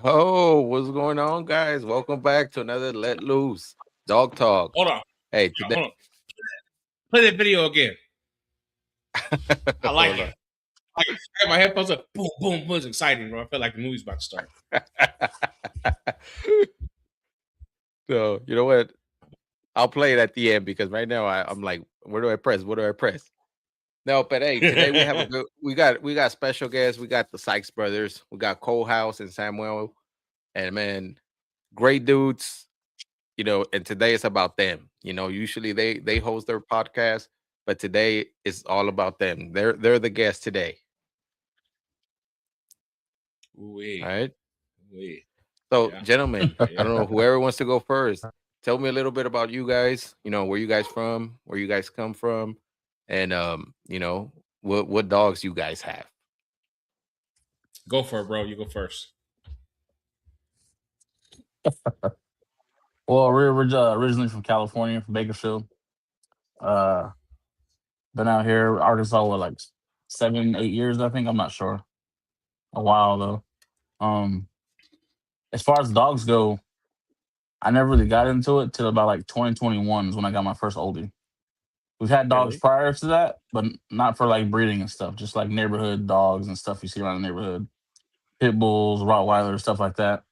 Oh, what's going on, guys? Welcome back to another Let Loose Dog Talk. Hold on. Hey, today, Hold on. Play that video again. I like hold on. it. I had my headphones up. Boom, boom, boom. It's exciting, bro. I feel like the movie's about to start. So you know what? I'll play it at the end because right now I'm like, where do I press? What do I press? No, but hey, today we have a good. We got special guests. We got the Sykes brothers. We got Cole House and Samuel, and man, great dudes. And today it's about them. Usually they host their podcast, but today it's all about them. They're the guests today. Wait, All right. wait. So, Yeah. gentlemen, I don't know whoever wants to go first. Tell me a little bit about you guys. Where you guys from, where you guys come from, and what dogs you guys have. Go for it, bro. You go first. Well, we're originally from California, from Bakersfield. Uh, been out here, Arkansas, what, like 7, 8 years, I think. I'm not sure. A while though. Um, as far as dogs go, I never really got into it till about like 2021 is when I got my first oldie. We've had dogs Really? prior to that, but not for like breeding and stuff. Just like neighborhood dogs and stuff you see around the neighborhood, pit bulls, Rottweilers, stuff like that.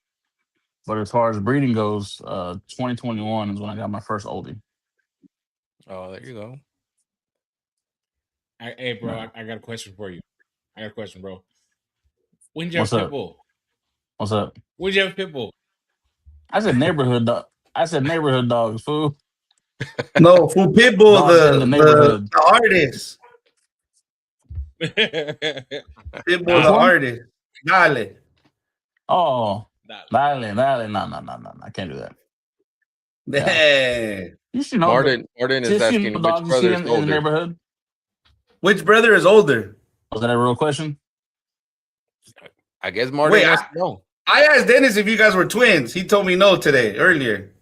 But as far as breeding goes, 2021 is when I got my first oldie. Oh, there you go. Hey, bro, Yeah. I got a question for you. I got a question, bro. When did you have What's a pit up? bull? What's up? When did you have a pit bull? I said neighborhood dog. I said neighborhood dogs, fool. No, for Pitbull, Dogs in the neighborhood. the artist. Pitbull, Which the Nah, one? artist. Dale. Oh, nah. Vale. No. I can't do that. Yeah. Yeah. You should know the Martin is just you know asking which dogs you see brother is in the older. neighborhood. Which brother is older? Was that a real question? I guess Martin Wait, wants to know. I asked Dennis if you guys were twins. He told me no today, earlier.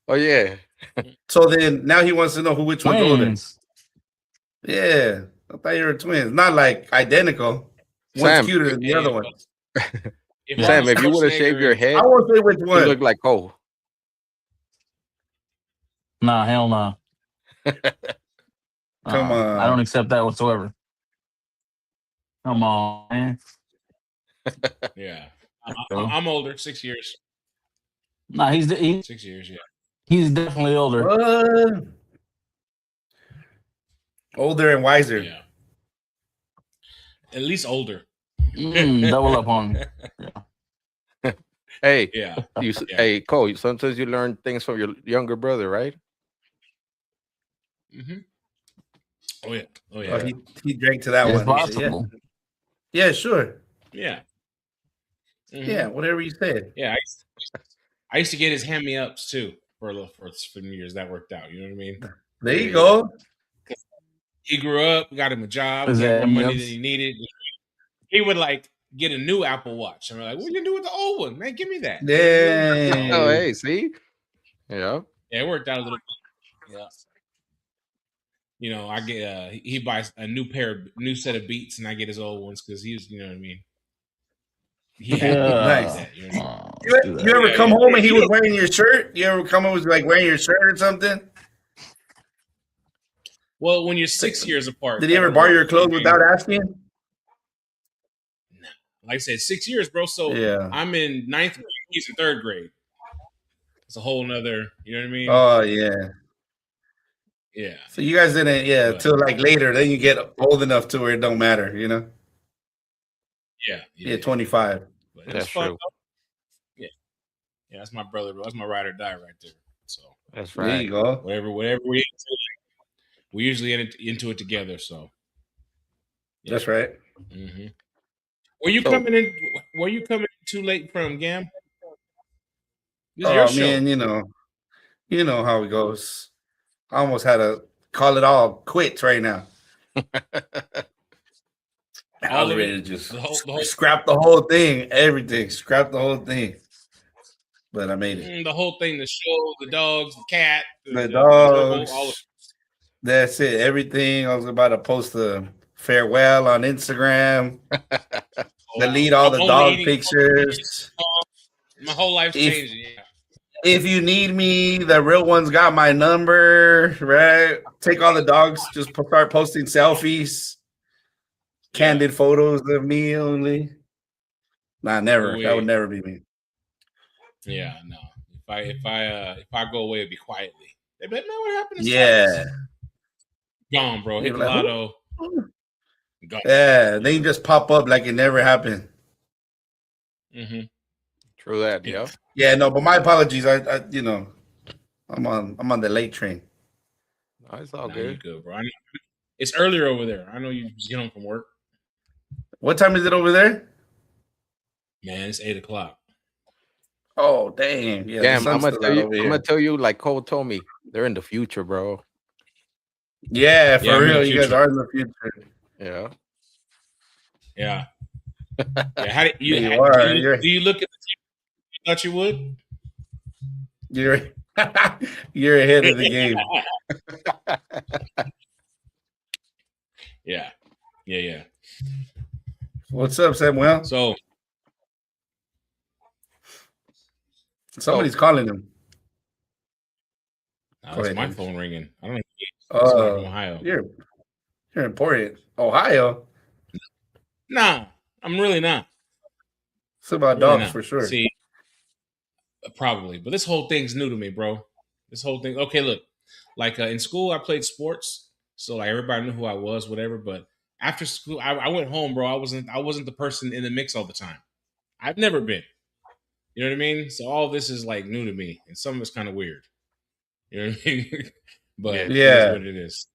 Oh yeah. So then now he wants to know which one's older. Twins. Yeah. I thought you were twins. Not like identical. One's Sam, cuter than the other one. If Yeah. Sam, Arnold if you would have shaved your Schwarzenegger is I head, won't say which you one. look like Cole. Nah, hell nah. Come I don't on. accept that whatsoever. Come on, man. yeah, So, I'm older, 6 years. nah, 6 years, yeah. he's definitely older. What? Older and wiser. Yeah. At least older. Double up on me. Hey, Yeah. hey Cole. Sometimes you learn things from your younger brother, right? Mm-hmm. Oh yeah. Oh Oh, yeah. he drank to that It's one. He said, possible. yeah, sure. Yeah. Mhm. Yeah, whatever you said. Yeah. I used to get his hand me ups too for some years. That worked out. You know what I mean? There you go. He grew up, got him a job, Is he had that more money M&Ms? than he needed. He would like get a new Apple Watch. And we're like, what you do with the old one? Man, give me that. Oh, Yeah. hey, see, yeah. Yeah, it worked out a little bit. Yeah. You know, I get he buys a new set of Beats, and I get his old ones because he's, you know what I mean. He had Nice. that. You know what I mean? Let's do You that. ever come home and he was wearing your shirt? You ever come home was like wearing your shirt or something? Well, when you're 6 years apart, Did he ever borrow your clothes without asking? Like I said, 6 years, bro. So Yeah. I'm in ninth grade. He's in third grade. It's a whole nother. You know what I mean? Oh yeah. Yeah. So you guys didn't, But- till like later. Then you get old enough to where it don't matter, you know? Yeah. 25. But it was That's fun, true. though. Yeah, that's my brother, bro. That's my ride or die right there. So That's There right. you go. whatever we usually into it together. So yeah. That's right. Mm-hmm. Were you So- coming in? Were you coming in too late from Gam? This is Oh your show. man, you know how it goes. I almost had to call it all quits right now. I was of ready it? to just The whole- scrap the whole thing, everything, scrap the whole thing. But I made it. The whole thing, the show, the dogs, the cat, The logo, dogs. all of That's it. Everything. I was about to post a farewell on Instagram. it. Delete all the I'm only dog eating pictures. My whole life's changing. Yeah. If you need me, the real one's got my number, right? Take all the dogs, just start posting selfies, candid photos of me only. Nah, never. That would never be me. Yeah, no. If I go away, it'd be quietly. They bet, man, what happened to Yeah. Sykes? Gone, bro. Hit the Like, lotto. Gone. Yeah, they just pop up like it never happened. Mm-hmm. True that, yeah. Yeah, no, but my apologies. I I'm on the late train. No, it's all good. Good, bro. It's earlier over there. I know you just get home from work. What time is it over there? Man, it's 8:00. Oh, dang. Yeah, damn, I'm gonna tell you, like Cole told me, they're in the future, bro. Yeah, for real. You guys are in the future. Yeah. Yeah. Yeah. How do you do you look at the future you thought you would? You're ahead of the game. Yeah. Yeah. What's up, Samuel? So somebody's calling him. That's my phone ringing. I don't know. It's from Ohio. You're important. Ohio? No, I'm really not. It's about dogs for sure. See, probably. But this whole thing's new to me, bro. This whole thing. Okay, look. Like in school, I played sports. So like everybody knew who I was, whatever. But after school, I went home, bro. I wasn't the person in the mix all the time. I've never been. You know what I mean? So all this is like new to me. And some of it's kind of weird. You know what I mean? But it is what it is.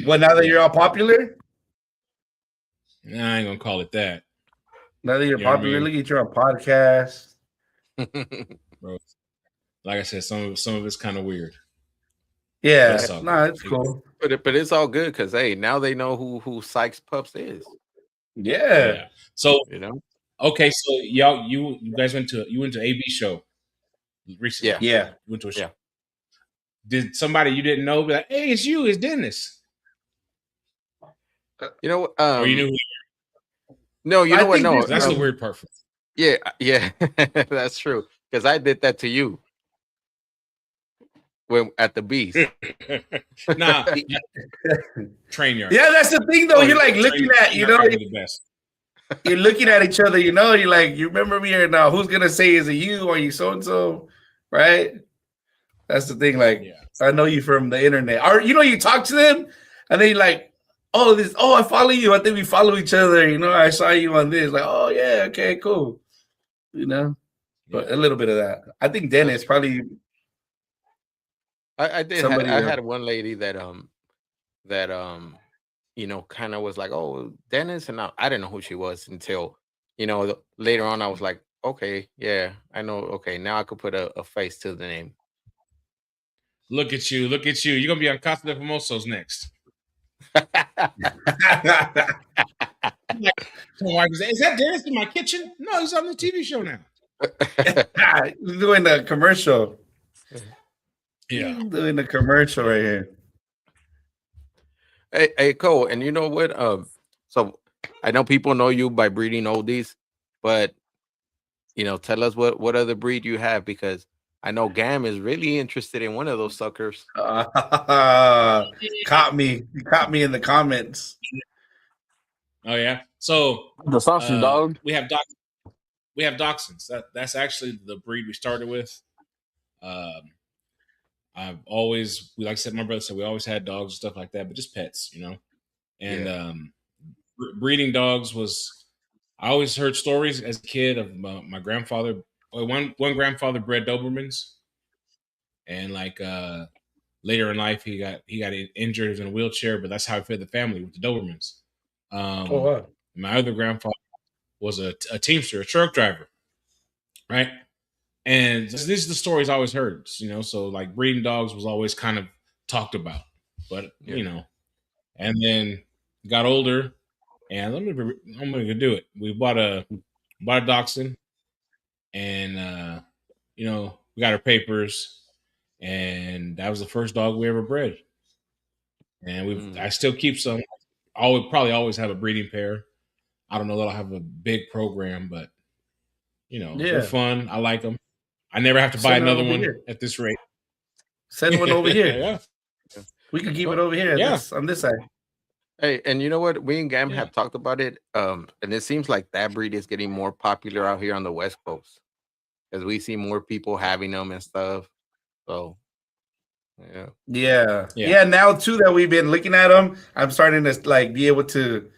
Well, now that you're all popular? Nah, I ain't gonna call it that. Now that you're popular, look at you on podcast. Bro, like I said, some of it's kind of weird. Yeah, it's cool. But it's all good because hey, now they know who Sykes Pups is. Yeah. So you know. Okay, so you guys went to AB show recently. Yeah. You went to a show. Did somebody you didn't know be like, hey, it's Dennis? You know, or you knew who no, you know what? No, that's the weird part. Yeah, that's true. Because I did that to you when at the Beast. Nah, train yard. Yeah, that's the thing, though. You're like looking at, the best. You're looking at each other, you're like, you remember me or now? Who's gonna say is it you? Are you so and so? Right? That's the thing. Like, I know you from the internet, or you talk to them, and then you're like, I follow you. I think we follow each other. I saw you on this. Like, oh yeah, okay, cool. But a little bit of that. I think Dennis probably. I did. I had one lady that kind of was like, oh, Dennis, and I didn't know who she was until later on. I was like, okay, yeah, I know. Okay, now I could put a face to the name. Look at you! Look at you! You're gonna be on Casa de Famosos next. Is that Dennis in my kitchen? No, he's on the TV show now. He's doing a commercial. Yeah, he's doing a commercial right here. Hey, Cole, and you know what? So I know people know you by breeding oldies, but tell us what other breed you have, because I know Gam is really interested in one of those suckers. Caught me. You caught me in the comments. Oh yeah. So the sausage dog. We have dachshunds. That's actually the breed we started with. I've always, like I said, my brother said we always had dogs and stuff like that, but just pets, And breeding dogs was, I always heard stories as a kid of my grandfather. One grandfather bred Dobermans, and like later in life he got injured, he was in a wheelchair, but that's how he fed the family with the Dobermans. Wow. My other grandfather was a teamster, a truck driver, right? And these are the stories I always heard, so like breeding dogs was always kind of talked about, but and then got older, and I'm gonna do it. We bought a dachshund, and we got our papers, and that was the first dog we ever bred. And I still keep some. I would probably always have a breeding pair. I don't know that I'll have a big program, but they're fun. I like them. I never have to buy Send one another over one here. at this rate. Send one over here. Yeah. We can keep it over here on this side. Hey, and you know what? We and Gam Yeah. have talked about it. And it seems like that breed is getting more popular out here on the West Coast as we see more people having them and stuff. So, yeah. Now too that we've been looking at them, I'm starting to like be able to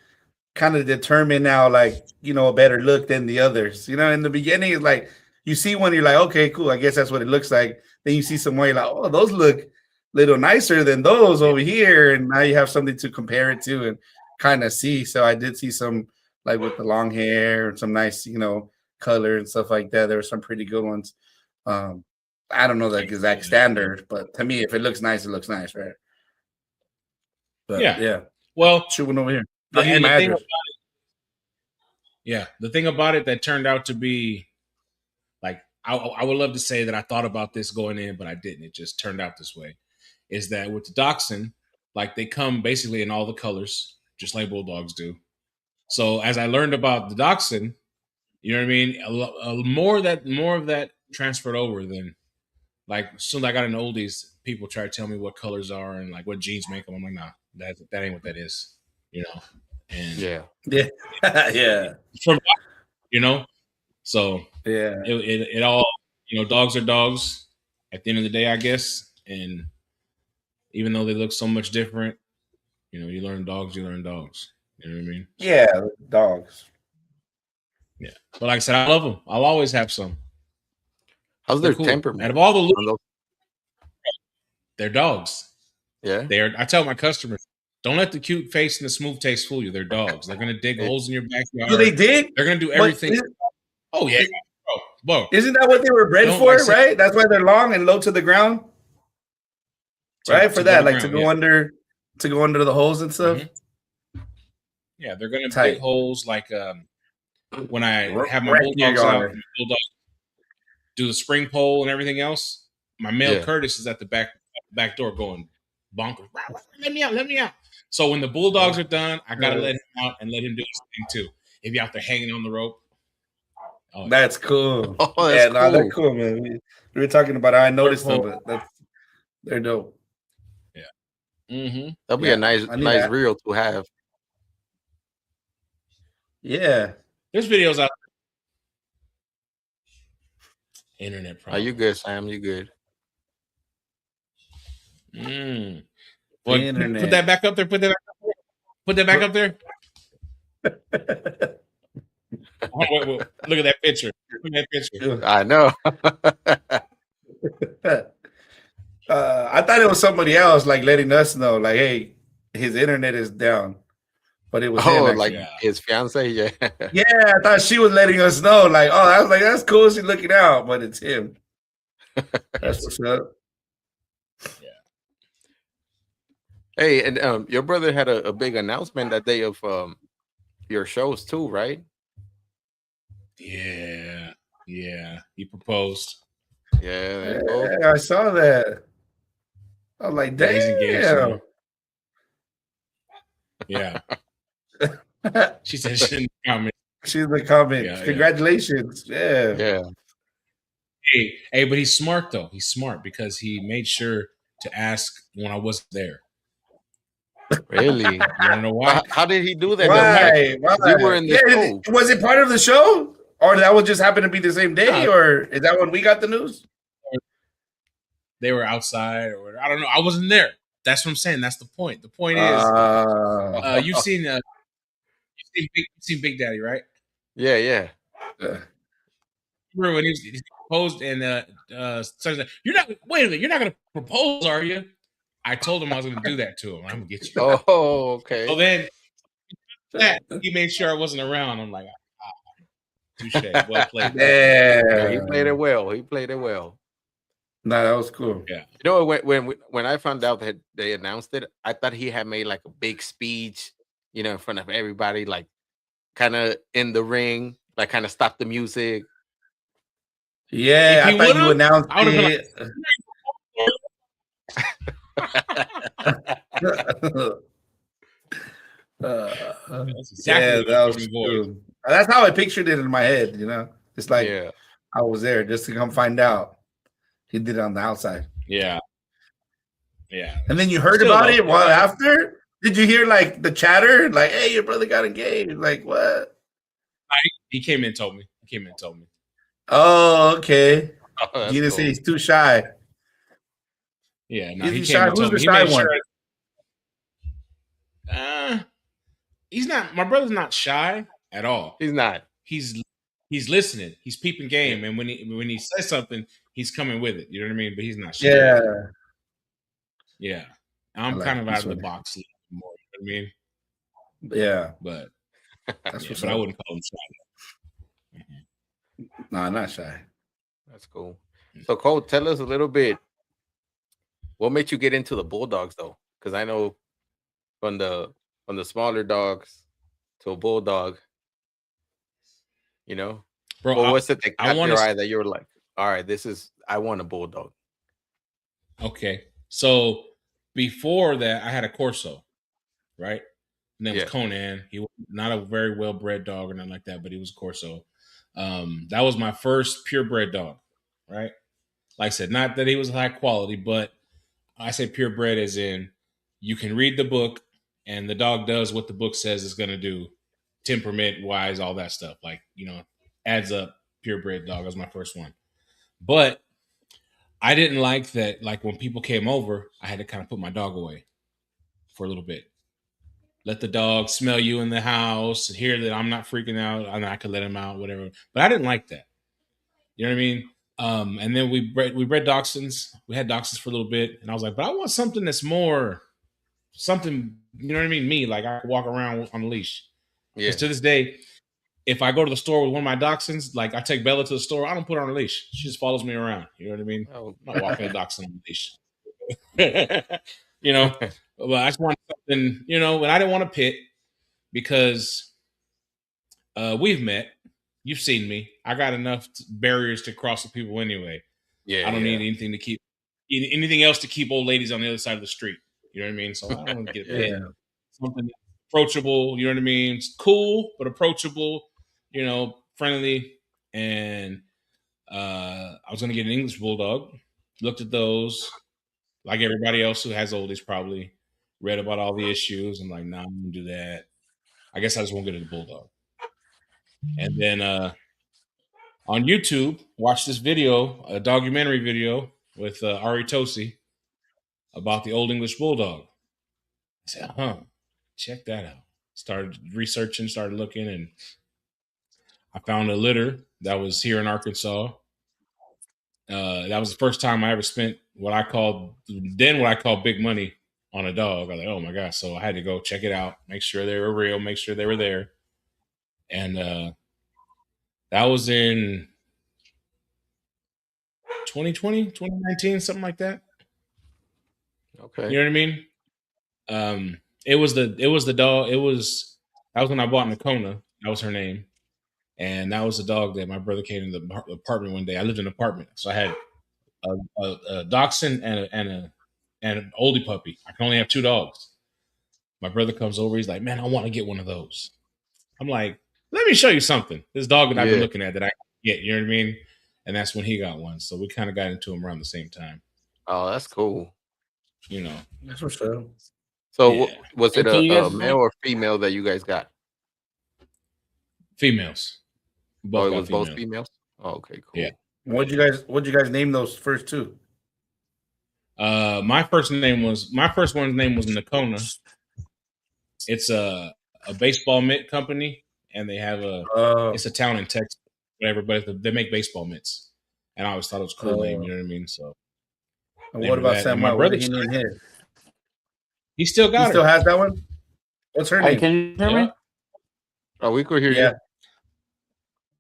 kind of determine now, like a better look than the others. In the beginning, it's like you see one, you're like, okay, cool. I guess that's what it looks like. Then you see some more, you're like, oh, those look a little nicer than those over here, and now you have something to compare it to and kind of see. So I did see some like with the long hair and some nice, color and stuff like that. There were some pretty good ones. I don't know the exact standard, but to me, if it looks nice, it looks nice, right? But, yeah. Well, shoot one over here. The thing about it that turned out to be like I would love to say that I thought about this going in, but I didn't. It just turned out this way. Is that with the Dachshund, like they come basically in all the colors, just like bulldogs do. So as I learned about the Dachshund, you know what I mean? More of that transferred over than like as soon as I got into oldies, people try to tell me what colors are and like what genes make them. I'm like, nah, that ain't what that is. And yeah. From so yeah, it all dogs are dogs at the end of the day, I guess. And even though they look so much different, you learn dogs. You know what I mean? Yeah, dogs. Yeah, but like I said, I love them. I'll always have some. How's their temperament? Out of all the they're dogs. Yeah, I tell my customers, don't let the cute face and the smooth taste fool you. They're dogs. They're gonna dig holes in your backyard. Do they dig? They're gonna do everything. Oh yeah, bro. Isn't that what they were bred for? Right. That's why they're long and low to the ground. Right for that, like to go under the holes and stuff. Mm-hmm. Yeah, they're gonna dig holes. Like when I have my bulldogs out, do the spring pole and everything else. My male Curtis is at the back door going bonkers. Let me out. So when the bulldogs are done, I gotta let him out and let him do his thing too. If you're out there hanging on the rope. Oh, that's cool. Oh, that's cool. They're cool, man. We were talking about how I noticed them, but they're dope. Yeah. Mm-hmm. That'll be a nice reel to have. Yeah. There's videos out there. Internet problem. Are you good, Sam? You good? Well, put that back up there. Put that back up there. Wait. Look at that picture. Look at that picture. I know. I thought it was somebody else, like letting us know, like, hey, his internet is down. But it was him, like his fiance, yeah. Yeah, I thought she was letting us know, like, oh, I was like, that's cool. She's looking out, but it's him. That's what's up. Yeah. Hey, and your brother had a big announcement that day of your shows too, right? Yeah. He proposed. Yeah, I saw that. I was like, damn. He's engaged. Yeah. She said she's in the comment. She's in the comment. Yeah, congratulations. Yeah. Hey, but he's smart though. He's smart because he made sure to ask when I wasn't there. Really? You don't know why? How did he do that? Why? You were in the show. Was it part of the show? Or that would just happen to be the same day? Or is that when we got the news? They were outside or I don't know. I wasn't there. That's what I'm saying. That's the point. The point is, you've seen Big Daddy, right? Yeah. Remember when he proposed and you're not. Wait a minute, you're not going to propose, are you? I told him I was going to do that to him. I'm going to get you. Oh, okay. So then he made sure I wasn't around. I'm like, touche, well played. Yeah, he played it well. No, that was cool. Yeah. You know, when I found out that they announced it, I thought he had made like a big speech, in front of everybody, like kind of in the ring, like kind of stop the music. Yeah, I thought you announced it. That's exactly that was cool. That's how I pictured it in my head, It's like Yeah. I was there just to come find out. He did it on the outside. Yeah. And then you heard Still, about though, it while after? Did you hear like the chatter? Like, hey, your brother got engaged. Like, what? he came in and told me. Oh, okay. Oh, that's You didn't say cool. he's too shy. Yeah, no, Is he he came shy? and Who's told the me. He shy made one? sure. He's not. My brother's not shy at all. He's not. He's listening. He's peeping game, and when he says something, he's coming with it. You know what I mean? But he's not shy. Yeah. Yeah. I'm like kind of it. out He's of the funny. box more. You know what I mean? Yeah. But That's what's but I up. wouldn't call him shy. Nah, not shy. That's cool. So Cole, tell us a little bit. What made you get into the bulldogs though? Because I know from the smaller dogs to a bulldog, you know. Bro, Well, what's it that I caught want your to. eye that you were like, all right, I want a bulldog. Okay, so before that, I had a Corso, right? His name was Yeah. Conan. He was not a very well bred dog or nothing like that, but he was a Corso. That was my first purebred dog, right? Like I said, not that he was high quality, but I say purebred as in you can read the book and the dog does what the book says it's going to do, temperament wise, all that stuff. Like, adds up. Purebred dog was my first one. But I didn't like that, like when people came over, I had to kind of put my dog away for a little bit. Let the dog smell you in the house, hear that I'm not freaking out, and I could let him out, whatever. But I didn't like that. You know what I mean? And then we bred dachshunds. We had dachshunds for a little bit, and I was like, but I want something that's more something. You know what I mean? Me, like I could walk around on a leash. Yeah. Because to this day, if I go to the store with one of my dachshunds, like I take Bella to the store, I don't put her on a leash. She just follows me around. You know what I mean? Oh. I'm not walking a dachshund on a leash. But I just want something, and I didn't want a pit because we've met. You've seen me. I got enough barriers to cross with people anyway. Yeah. I don't need anything else to keep old ladies on the other side of the street. You know what I mean? So I don't want to get a pit. Yeah. Something approachable. You know what I mean? It's cool, but approachable. Friendly. And I was going to get an English bulldog. Looked at those, like everybody else who has oldies probably. Read about all the issues. I'm like, nah, I'm going to do that. I guess I just won't get a bulldog. And then on YouTube, watch this video, a documentary video with Ari Tosi about the Old English Bulldog. I said, check that out. Started researching, started looking, and I found a litter that was here in Arkansas. That was the first time I ever spent what I called big money on a dog. I was like, oh my gosh. So I had to go check it out, make sure they were real, make sure they were there. And that was in 2020, 2019, something like that. Okay. You know what I mean? It was the dog. That was when I bought Nakona. That was her name. And that was the dog that my brother came in the apartment one day. I lived in an apartment. So I had a dachshund and an oldie puppy. I can only have 2 dogs. My brother comes over. He's like, man, I want to get one of those. I'm like, let me show you something. This dog that I've been looking at that I get, you know what I mean? And that's when he got one. So we kind of got into him around the same time. Oh, that's cool. That's what's up. So was it Hey, a male or female that you guys got? Females. Both it was both females? Oh, okay, cool. Yeah. What'd you guys name those first 2? My first one's name was Nakona. It's a baseball mitt company, and they have it's a town in Texas, whatever, but they make baseball mitts. And I always thought it was a cool name, you know what I mean? So and what about Samuel? What did he name his? He still got He her. still has that one? What's her name? Can you hear me? Oh, we could hear you.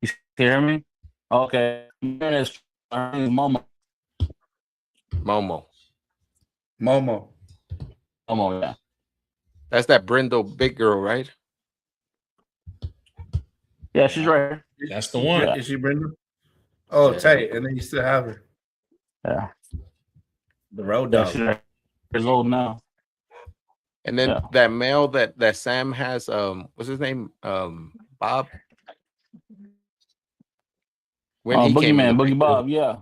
You hear me? Okay. Her name is Momo. Momo. Momo, yeah. That's that Brindle big girl, right? Yeah, she's right here. That's the one. Is she Brenda? Oh, tight. And then you still have her. Yeah. The road Yeah, dog. she's right. She's old now. And then that male that Sam has, what's his name? Bob. when he came in the Boogie picture. Bob, yeah.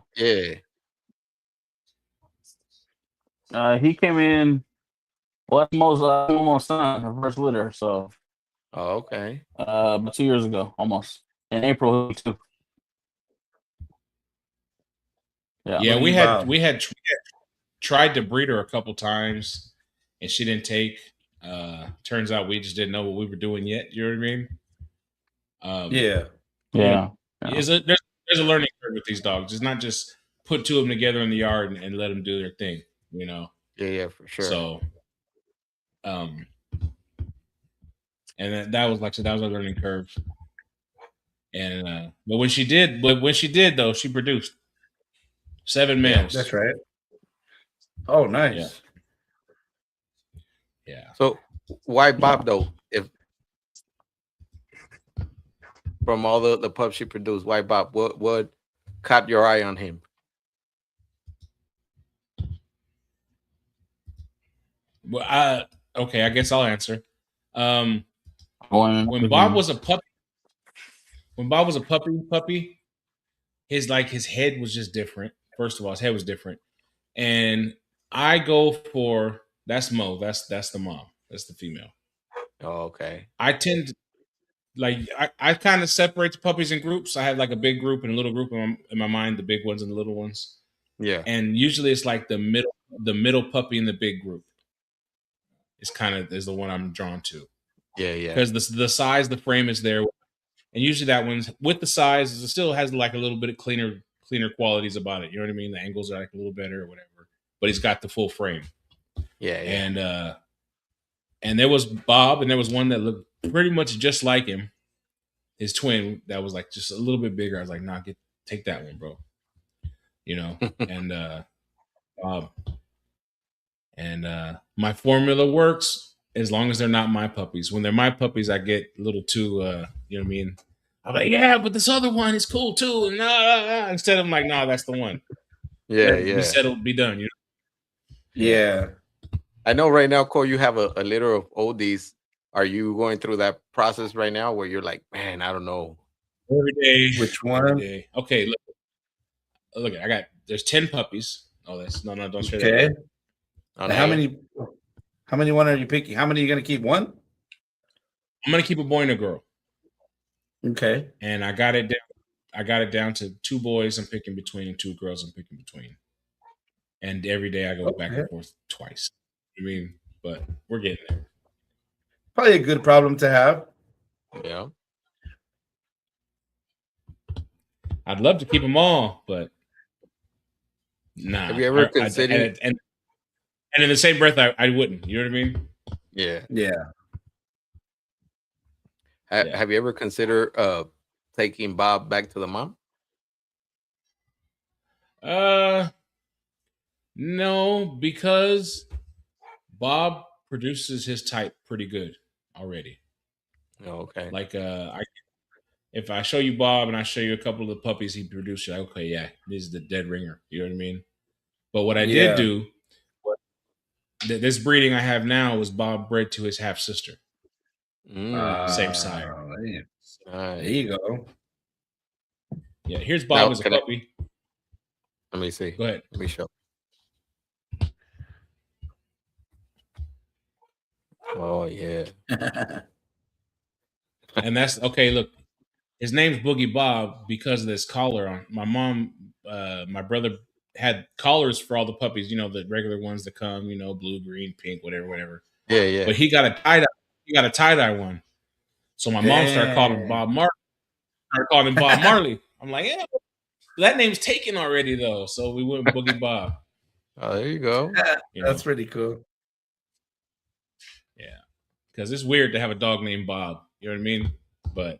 He came in. Well, that's almost son, her first litter. So, okay. but 2 years ago, almost in April too. Yeah, we had tried to breed her a couple times, and she didn't take. Turns out we just didn't know what we were doing yet. You know what I mean? Yeah. There's a learning curve with these dogs. It's not just put two of them together in the yard and let them do their thing. You know? Yeah, for sure. So, and that was like I said, that was a learning curve. And but when she did though, she produced 7 males. That's right. Oh, nice. Yeah. So why Bob though? If from all the pups she produced, why Bob? What caught your eye on him? Well, I guess I'll answer. When When Bob was a puppy, his head was just different. First of all, his head was different. And I go for that's Mo. That's the mom. That's the female. Oh, okay. I tend to I kind of separate the puppies in groups. I have like a big group and a little group in my mind, the big ones and the little ones. Yeah. And usually it's like the middle puppy in the big group. Is the one I'm drawn to. Yeah. Because the size, the frame is there. And usually that one's with the size, it still has like a little bit of cleaner qualities about it. You know what I mean? The angles are like a little better or whatever. But he's got the full frame. Yeah. And there was Bob, and there was one that looked pretty much just like him. His twin that was like just a little bit bigger. I was like, nah, take that one, bro. You know, and Bob. And my formula works as long as they're not my puppies. When they're my puppies, I get a little too, you know what I mean? I'm like, yeah, but this other one is cool too. And instead of like, no, that's the one. Yeah. Be settled, be done. You know? Yeah. I know right now, Cole, you have a litter of oldies. Are you going through that process right now where you're like, man, I don't know. Every day. Which one? Every day. Okay, look, there's 10 puppies. Oh, don't share that. Okay. How many one are you picking? How many are you gonna keep? One? I'm gonna keep a boy and a girl. Okay. And I got it down to 2 boys I'm picking between and 2 girls I'm picking between. And every day I go back and forth twice. I mean, but we're getting there. Probably a good problem to have. Yeah. I'd love to keep them all, but nah. Have you ever considered? And in the same breath, I wouldn't. You know what I mean? Yeah. Yeah. Have you ever considered taking Bob back to the mom? No, because Bob produces his type pretty good already. Oh, okay. Like if I show you Bob and I show you a couple of the puppies he produced, you're like, okay, yeah, this is the dead ringer. You know what I mean? But what I did do, this breeding I have now was Bob bred to his half sister. Same sire. There you go. Yeah, here's Bob as a puppy. Let me see. Go ahead. Let me show. Oh yeah. And that's okay. Look, his name's Boogie Bob because of this collar on. My mom, my brother had collars for all the puppies. You know, the regular ones that come. You know, blue, green, pink, whatever. Yeah. But he got a tie-dye. He got a tie-dye one. So my mom started calling him Bob Marley. I'm like, yeah, that name's taken already though. So we went Boogie Bob. Oh, there you go. That's pretty cool. Yeah, because it's weird to have a dog named Bob. You know what I mean? But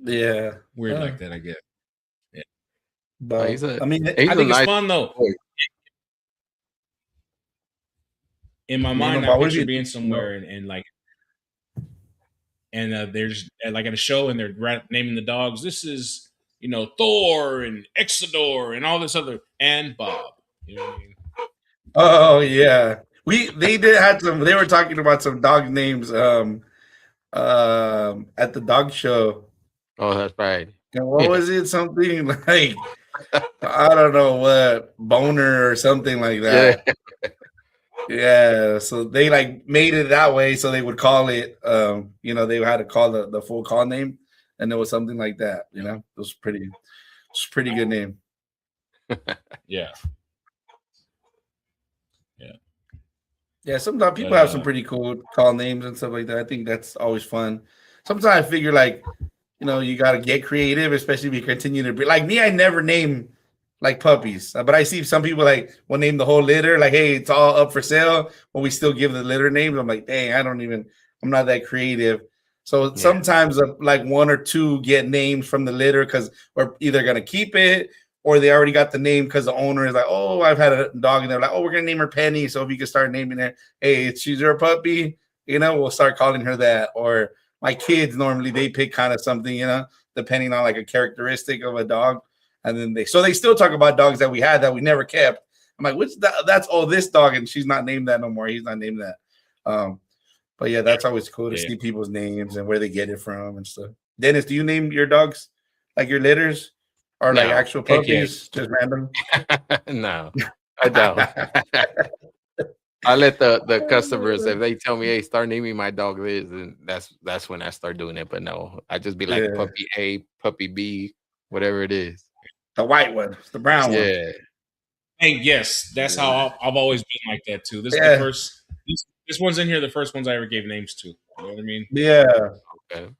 yeah, weird like that, I guess. Yeah, but I think it's fun though. In my mind, I picture being somewhere and like. And there's like at a show, and they're naming the dogs. This is, you know, Thor and Exodor and all this other, and Bob. You know what I mean? Oh yeah, they were talking about some dog names at the dog show. Oh, that's right. And what was it? Something like I don't know what boner or something like Yeah. that. Yeah. So they like made it that way, so they would call it. They had to call the full call name, and it was something like that. It was pretty good name. Yeah. Yeah, sometimes people have some pretty cool call names and stuff like that. I think that's always fun. Sometimes I figure like, you got to get creative, especially if you continue to like me. I never name like puppies, but I see some people like will name the whole litter. Like, hey, it's all up for sale, but we still give the litter names. I'm like, dang, I'm not that creative. So sometimes like one or two get names from the litter because we're either gonna keep it or they already got the name because the owner is like, oh, I've had a dog, and they're like, oh, we're gonna name her Penny. So if you can start naming her, hey, she's your puppy, we'll start calling her that. Or my kids normally they pick kind of something, depending on like a characteristic of a dog, and then they still talk about dogs that we had that we never kept. I'm like, that's this dog, and she's not named that no more. He's not named that. But yeah, that's always cool to see people's names and where they get it from and stuff. Dennis, do you name your dogs like your litters? Or like actual puppies, just random? No, I don't. I let the customers, if they tell me, hey, start naming my dog this, and that's when I start doing it. But no, I just be like puppy A, puppy B, whatever it is. The white one, the brown one. Yeah. Hey, yes, that's how I've always been like that too. This is the first. This one's in here. The first ones I ever gave names to. You know what I mean? Yeah. Okay.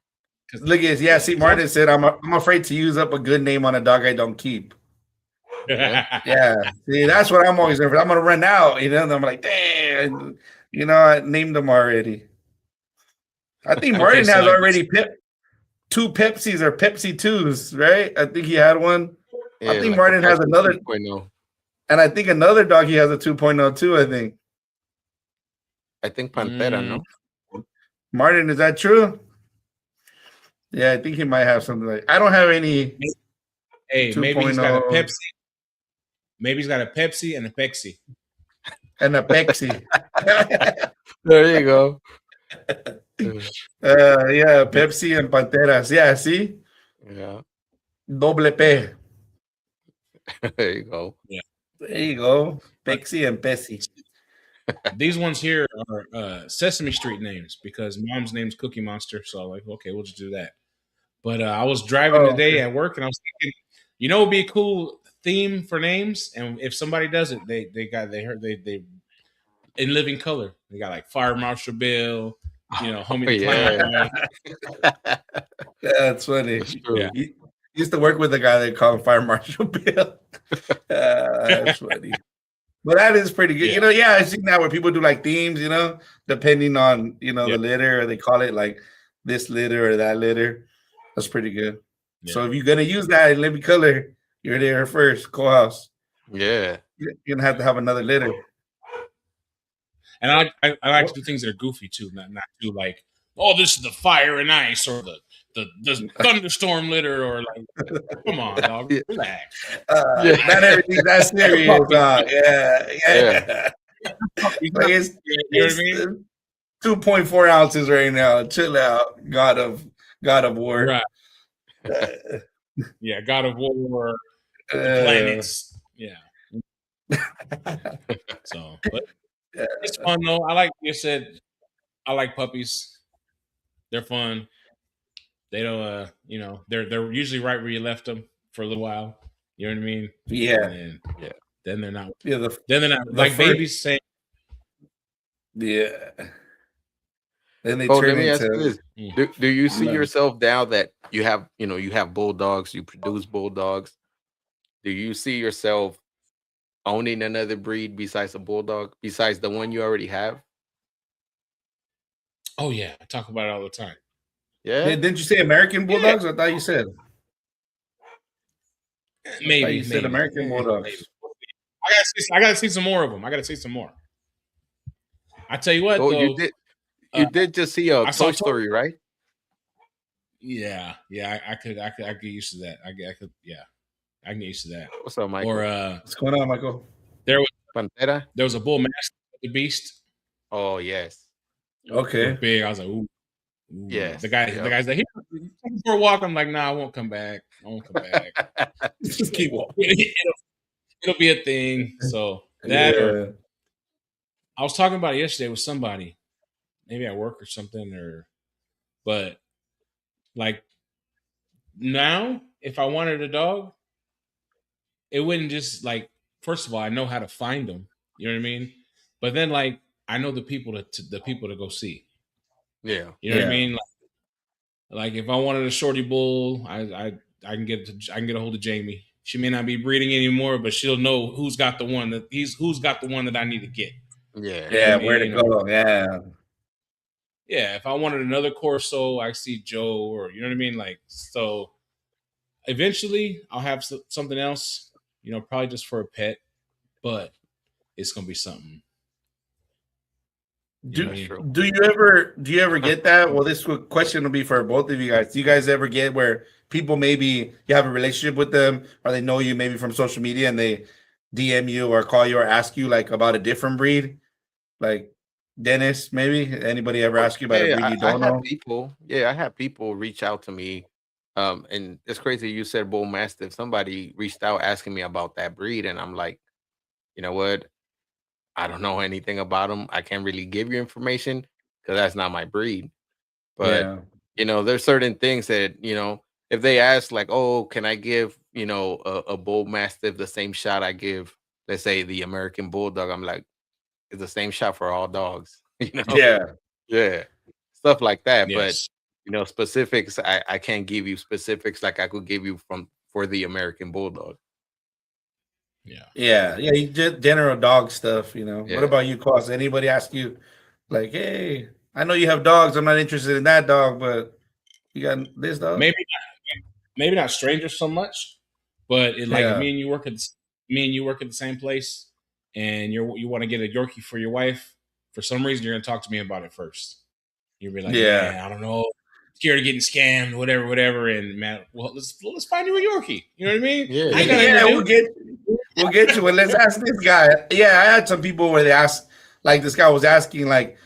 Look at this. See, Martin said, I'm afraid to use up a good name on a dog I don't keep. Yeah. See, that's what I'm always afraid. I'm gonna run out, and I'm like, damn, I named them already. I think Martin has already two Pepsis or Pepsi 2s, right? I think he had one. I think like Martin has another 2.0. And I think another dog he has a 2.0 too, I think Pantera, no? Martin, is that true? Yeah, I think he might have something like. I don't have any. Hey, maybe he's got a Pepsi. Maybe he's got a Pepsi and a Pepsi. And a Pepsi. There you go. Yeah, Pepsi and Panteras. Yeah, see? Yeah. Doble P. There you go. Yeah. There you go. Pepsi and Pepsi. These ones here are Sesame Street names because mom's name's Cookie Monster. So I'm like, okay, we'll just do that. But I was driving today at work, and I was thinking, it would be a cool theme for names. And if somebody does it, they in living color. They got like Fire Marshal Bill, Homie the Clown. Yeah, that's funny. Yeah. He used to work with a guy they call him Fire Marshal Bill. That's funny. But that is pretty good. Yeah. I've seen that where people do like themes, depending on, the litter, or they call it like this litter or that litter. That's pretty good. Yeah. So if you're going to use that in living color, you're there first, Colehouse. Yeah. You're going to have another litter. And I like to do things that are goofy too, not too like, oh, this is the fire and ice or the thunderstorm litter or like, come on, dog, relax. Not everything's that serious, dog. Yeah. Like it's 2.4 ounces right now. Chill out, God of War. Right. Yeah, God of War, the planets. Yeah. So, but it's fun though. I like you said. I like puppies. They're fun. They don't, they're usually right where you left them for a little while. You know what I mean? Yeah. Then they're not. Yeah. Then they're not like babies saying. Yeah. Then they turn let me ask you this. Do you see yourself now that you have bulldogs, you produce bulldogs? Do you see yourself owning another breed besides a bulldog, besides the one you already have? Oh yeah, I talk about it all the time. Yeah. Didn't you say American bulldogs? I thought you said. Maybe you said American bulldogs. Maybe. I gotta see some more of them. I gotta see some more. I tell you what, though, you did just see a Toy Story, right? Yeah. I could get used to that. I could I can get used to that. What's up, Michael? Or what's going on, Michael? There was Pantera. There was a bull mastiff, the beast. Oh yes. Okay. Big. I was like, ooh. The Yes. guy, the Yep. guy's like, "Here, take me for a walk." I'm like, "Nah, I won't come back. I won't come back." Just keep walking. It'll be a thing. So that, or Yeah. I was talking about it yesterday with somebody, maybe at work or something, but like now, if I wanted a dog, it wouldn't just like. First of all, I know how to find them. You know what I mean? But then, like, I know the people to go see. Yeah. You know what I Yeah. mean? Like if I wanted a shorty bull, I can I can get a hold of Jamie. She may not be breeding anymore, but she'll know who's got the one who's got the one that I need to get. Yeah. You know what Yeah. I Where to mean? go? Yeah. Yeah, if I wanted another Corso, I see Joe, or you know what I mean. Like so, eventually I'll have something else. You know, probably just for a pet, but it's gonna be something. You know what Do I That's mean? true. do you ever get that? Well, this question will be for both of you guys. Do you guys ever get where people, maybe you have a relationship with them, or they know you maybe from social media, and they DM you or call you or ask you like about a different breed? Like Dennis, maybe anybody ever Oh, ask you about a yeah, breed you I don't had know? people. Yeah, I had people reach out to me. And it's crazy you said bull mastiff. Somebody reached out asking me about that breed, and I'm like, you know what? I don't know anything about them. I can't really give you information because that's not my breed. But Yeah. there's certain things that if they ask, like, oh, can I give a bull mastiff the same shot I give, let's say, the American bulldog? I'm like, it's the same shot for all dogs. Yeah. Yeah, stuff like that. But Yes. specifics, I can't give you specifics like I could give you for the American bulldog. Yeah. Yeah. Yeah. You just general dog stuff, you know. What Yeah. about you, Cos? Anybody ask you like, hey, I know you have dogs. I'm not interested in that dog, but you got this dog? Maybe maybe not strangers so much, but like if Yeah. me and you work at the same place, and you want to get a Yorkie for your wife, for some reason you're gonna talk to me about it first. You'll be like, Yeah. man, I don't know, scared of getting scammed, whatever, whatever. And man, well, let's find you a Yorkie. You know what I mean? Yeah, I ain't got nothing Yeah, to we'll do. get to it. Let's ask this guy. Yeah, I had some people where they asked, like this guy was asking, like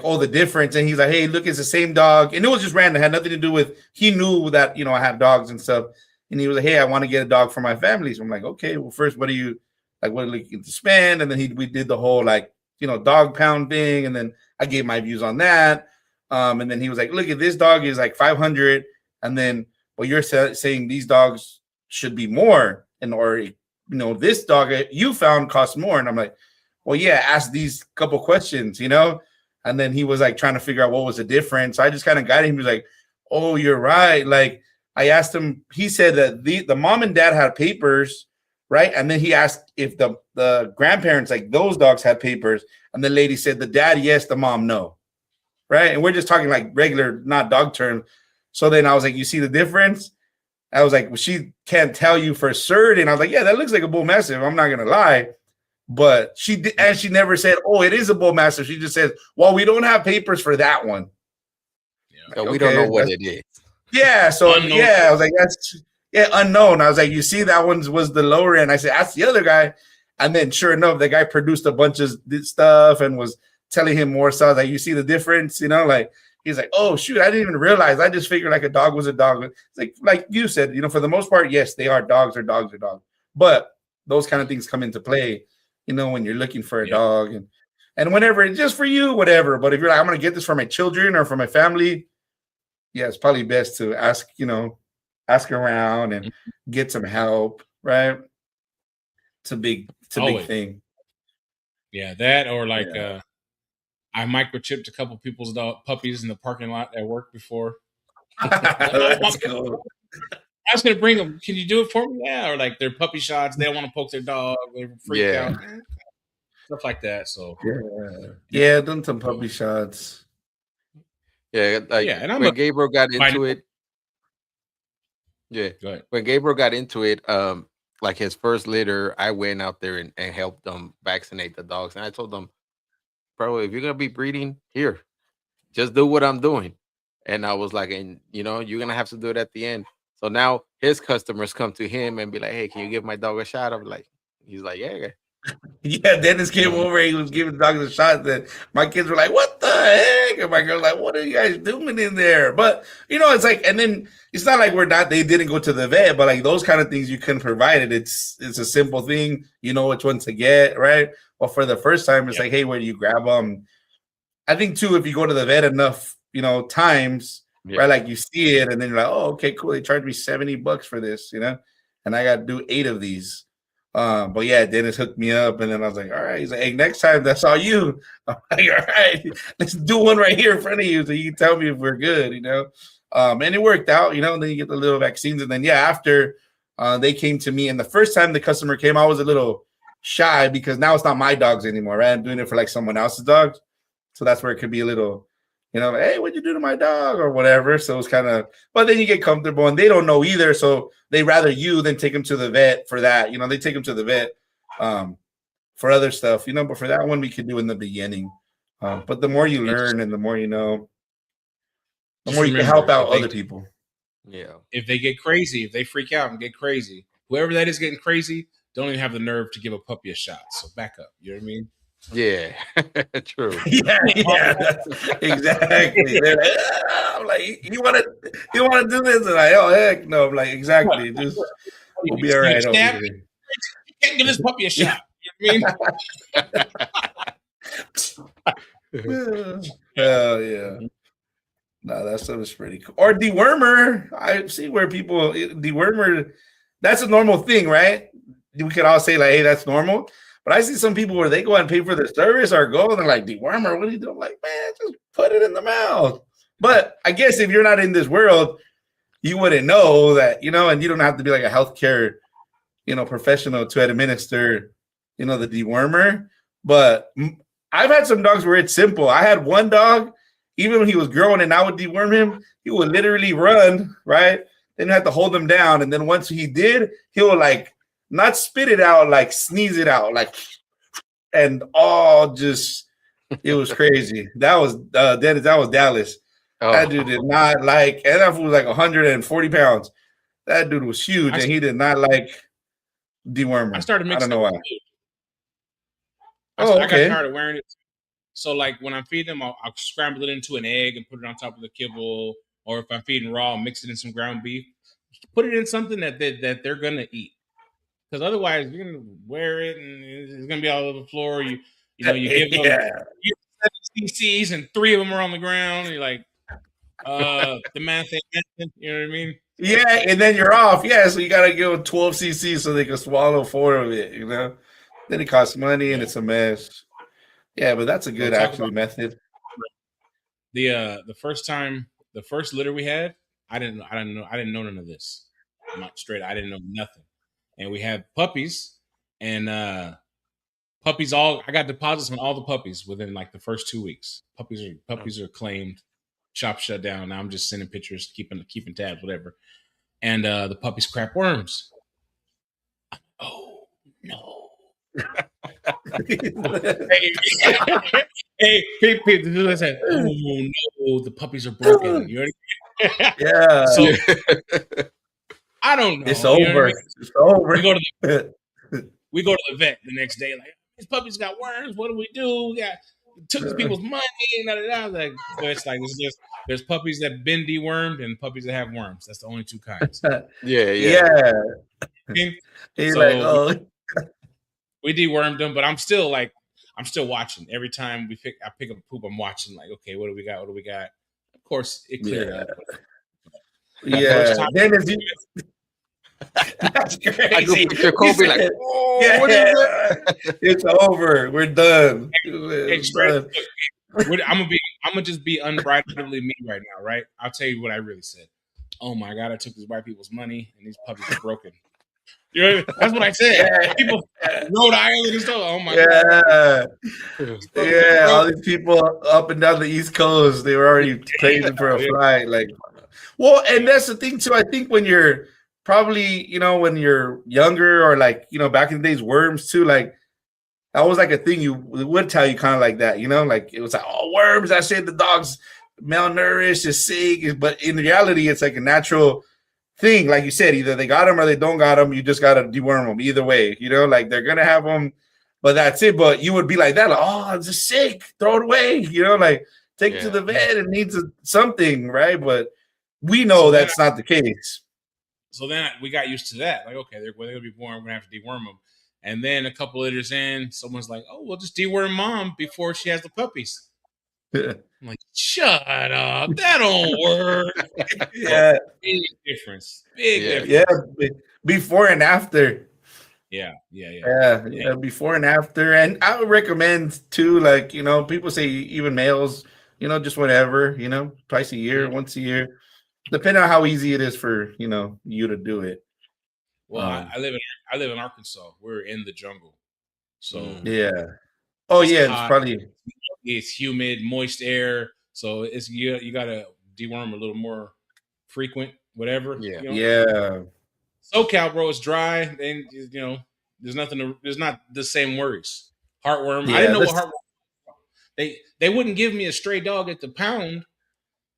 oh, the difference, and he's like, hey, look, it's the same dog, and it was just random, it had nothing to do with. He knew that I had dogs and stuff, and he was like, hey, I want to get a dog for my family. So I'm like, okay, well, first, what are you like? What are you looking to spend? And then we did the whole like dog pound thing, and then I gave my views on that. And then he was like, look, at this dog is like 500, and then well, you're saying these dogs should be more, and or this dog you found costs more. And I'm like, well, yeah, ask these couple questions. And then he was like trying to figure out what was the difference. So I just kind of guided him. He was like, oh, you're right. Like I asked him, he said that the mom and dad had papers, right? And then he asked if the grandparents, like those dogs, had papers. And the lady said the dad, yes, the mom, no. Right. And we're just talking like regular, not dog terms. So then I was like, you see the difference? I was like, well, she can't tell you for certain. I was like, yeah, that looks like a bull mastiff. I'm not gonna lie, but she did, and she never said, oh, it is a bull mastiff. She just says, well, we don't have papers for that one. Yeah. so Like, we don't know okay, what it is. yeah. So Unknown. yeah, I was like, that's unknown. I was like, you see, that one was the lower end. I said, that's the other guy, and then sure enough, the guy produced a bunch of stuff and was telling him more. So I was like, you see the difference, like. He's like, oh shoot, I didn't even realize. I just figured like a dog was a dog. It's like you said, for the most part, yes, they are dogs or dogs are dogs. But those kind of things come into play, when you're looking for a Yeah. dog and whenever it's just for you, whatever. But if you're like, I'm gonna get this for my children or for my family, yeah, it's probably best to ask around and get some help, right? It's a big Always. thing. Yeah, that or like Yeah. I microchipped a couple people's puppies in the parking lot at work before. Let's go. I was gonna bring them. Can you do it for me? Yeah, or like their puppy shots. They don't want to poke their dog. They're freaked Yeah. out. Stuff like that. So Yeah, done some puppy shots. Yeah, like yeah, and I'm when Gabriel got Fine. into it. Yeah, Go ahead. when Gabriel got into it, like his first litter, I went out there and helped them vaccinate the dogs, and I told them, bro, if you're gonna be breeding, here, just do what I'm doing. And I was like, and you're gonna have to do it at the end. So now his customers come to him and be like, hey, can you give my dog a shot? I'm like, he's like, yeah. Yeah, Dennis came over. He was giving the dogs a shot. That my kids were like, "What the heck?" And my girl's like, "What are you guys doing in there?" But it's like, and then it's not like they didn't go to the vet, but like those kind of things you can provide it. It's a simple thing. You know which one to get, right? Well, for the first time, it's like, hey, where do you grab them? I think too, if you go to the vet enough, times, right? Like you see it, and then you're like, "Oh, okay, cool. They charged me $70 for this," and I got to do 8 of these. But yeah, Dennis hooked me up, and then I was like, "All right." He's like, "Hey, next time that's all you." I'm like, "All right, let's do one right here in front of you, so you can tell me if we're good." And it worked out. And then you get the little vaccines, and then after they came to me, and the first time the customer came, I was a little shy because now it's not my dogs anymore, right? I'm doing it for like someone else's dogs, so that's where it could be a little. Like, hey, what'd you do to my dog or whatever? So it's kind of, but then you get comfortable and they don't know either. So they rather you than take them to the vet for that. They take them to the vet for other stuff, but for that one we could do in the beginning. But the more you learn and the more you know, the more you can help out other people. Yeah. If they get crazy, if they freak out and get crazy, whoever that is getting crazy, don't even have the nerve to give a puppy a shot. So back up. You know what I mean? Yeah, true. Yeah, exactly. They're like, I'm like, you want to do this? And oh heck no! I'm like, exactly. Just we'll be all right over here. You can't give this puppy a shot. You know what I mean? Hell yeah! No, that stuff is pretty cool. Or dewormer. I see where people dewormer. That's a normal thing, right? We could all say like, hey, that's normal. But I see some people where they go and pay for the service or go and they're like, dewormer, what do you do? I'm like, man, just put it in the mouth. But I guess if you're not in this world, you wouldn't know that, and you don't have to be like a healthcare, professional to administer, the dewormer. But I've had some dogs where it's simple. I had one dog, even when he was growing and I would deworm him, he would literally run, right? Then you have to hold him down. And then once he did, he would like, not spit it out, like sneeze it out, like, and all just, it was crazy. That was Dennis. That was Dallas. Oh. That dude did not like, and that was like 140 pounds. That dude was huge, and he did not like dewormer. I started mixing. I don't know why. I got tired of wearing it. So like when I'm feeding them, I'll scramble it into an egg and put it on top of the kibble, or if I'm feeding raw, I'll mix it in some ground beef. Put it in something that they're gonna eat. Because otherwise, you're gonna wear it and it's gonna be all over the floor. You give them 7 cc's and 3 of them are on the ground. And you're like, the math ain't, you know what I mean? Yeah, and then you're off. Yeah, so you gotta give them 12 cc's so they can swallow 4 of it. Then it costs money and it's a mess. Yeah, but that's a good method. The first litter we had, I didn't know none of this. I'm not straight. I didn't know nothing. And we had puppies, and I got deposits on all the puppies within like the first 2 weeks. Puppies are claimed, shop shut down. Now I'm just sending pictures, keeping tabs, whatever. And the puppies crap worms. Oh no. Hey, people, listen. Oh no, the puppies are broken. You know yeah. So I don't know. It's over. It's over. We go to the vet the next day. Like, these puppies got worms. What do we do? We took these people's money. Like, so it's like there's puppies that been dewormed and puppies that have worms. That's the only 2 kinds. Yeah. He's so like, oh. We dewormed them, but I'm still watching. Every time I pick up a poop, I'm watching. Like, okay, what do we got? What do we got? Of course, it cleared up. Yeah. Then that's crazy. I go picture Kobe like, what is that? It's over. We're done. I'm gonna just be unbridledly me right now, right? I'll tell you what I really said. Oh my god, I took these white people's money and these puppies are broken. You know, that's what I said. People, Rhode Island and stuff. Oh my god. Yeah, all these people up and down the East Coast, they were already paying for a flight. Like, well, and that's the thing too. I think when you're probably, when you're younger or like, back in the days, worms too, like that was like a thing you would tell you kind of like that, like it was like, oh, worms. I said the dog's malnourished, is sick, but in reality, it's like a natural thing. Like you said, either they got them or they don't got them. You just got to deworm them either way, like they're going to have them. but that's it. But you would be like that, like, oh, it's just sick, throw it away, like take it to the vet, it needs something, right? But we know that's not the case. So then we got used to that. Like, okay, they're going to be born. We're going to have to deworm them. And then a couple litters in, someone's like, oh, we'll just deworm mom before she has the puppies. I'm like, shut up. That don't work. Yeah. Big difference. Big difference. Yeah. Before and after. Yeah. Before and after. And I would recommend too, like, people say even males, just whatever, twice a year, once a year. Depending on how easy it is for you to do it. Well, I live in Arkansas. We're in the jungle, so yeah. Oh yeah, hot, it's probably humid, moist air. So it's you got to deworm a little more frequent, whatever. Yeah, yeah. SoCal, bro, it's dry. And there's nothing. There's not the same worries. Heartworm. Yeah, I didn't know what heartworm. They wouldn't give me a stray dog at the pound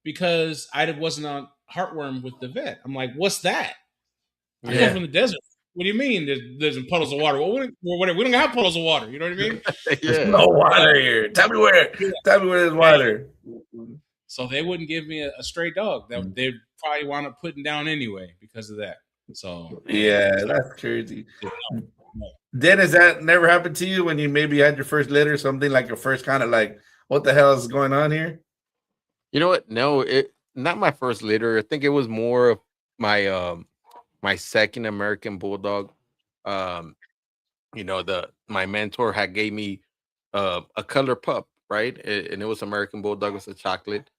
because I wasn't on heartworm with the vet. I'm like, what's that? I come from the desert. What do you mean? There's puddles of water. Well, we don't have puddles of water. You know what I mean? There's no water here. Tell me where there's water. So they wouldn't give me a stray dog. That they'd probably wind up putting down anyway because of that. So that's crazy. Dennis, that never happened to you when you maybe had your first litter, something like your first kind of like, what the hell is going on here? You know what? No, not my first litter. I think it was more of my my second American Bulldog. My mentor had gave me a color pup, right? And it was American Bulldog, it was a chocolate.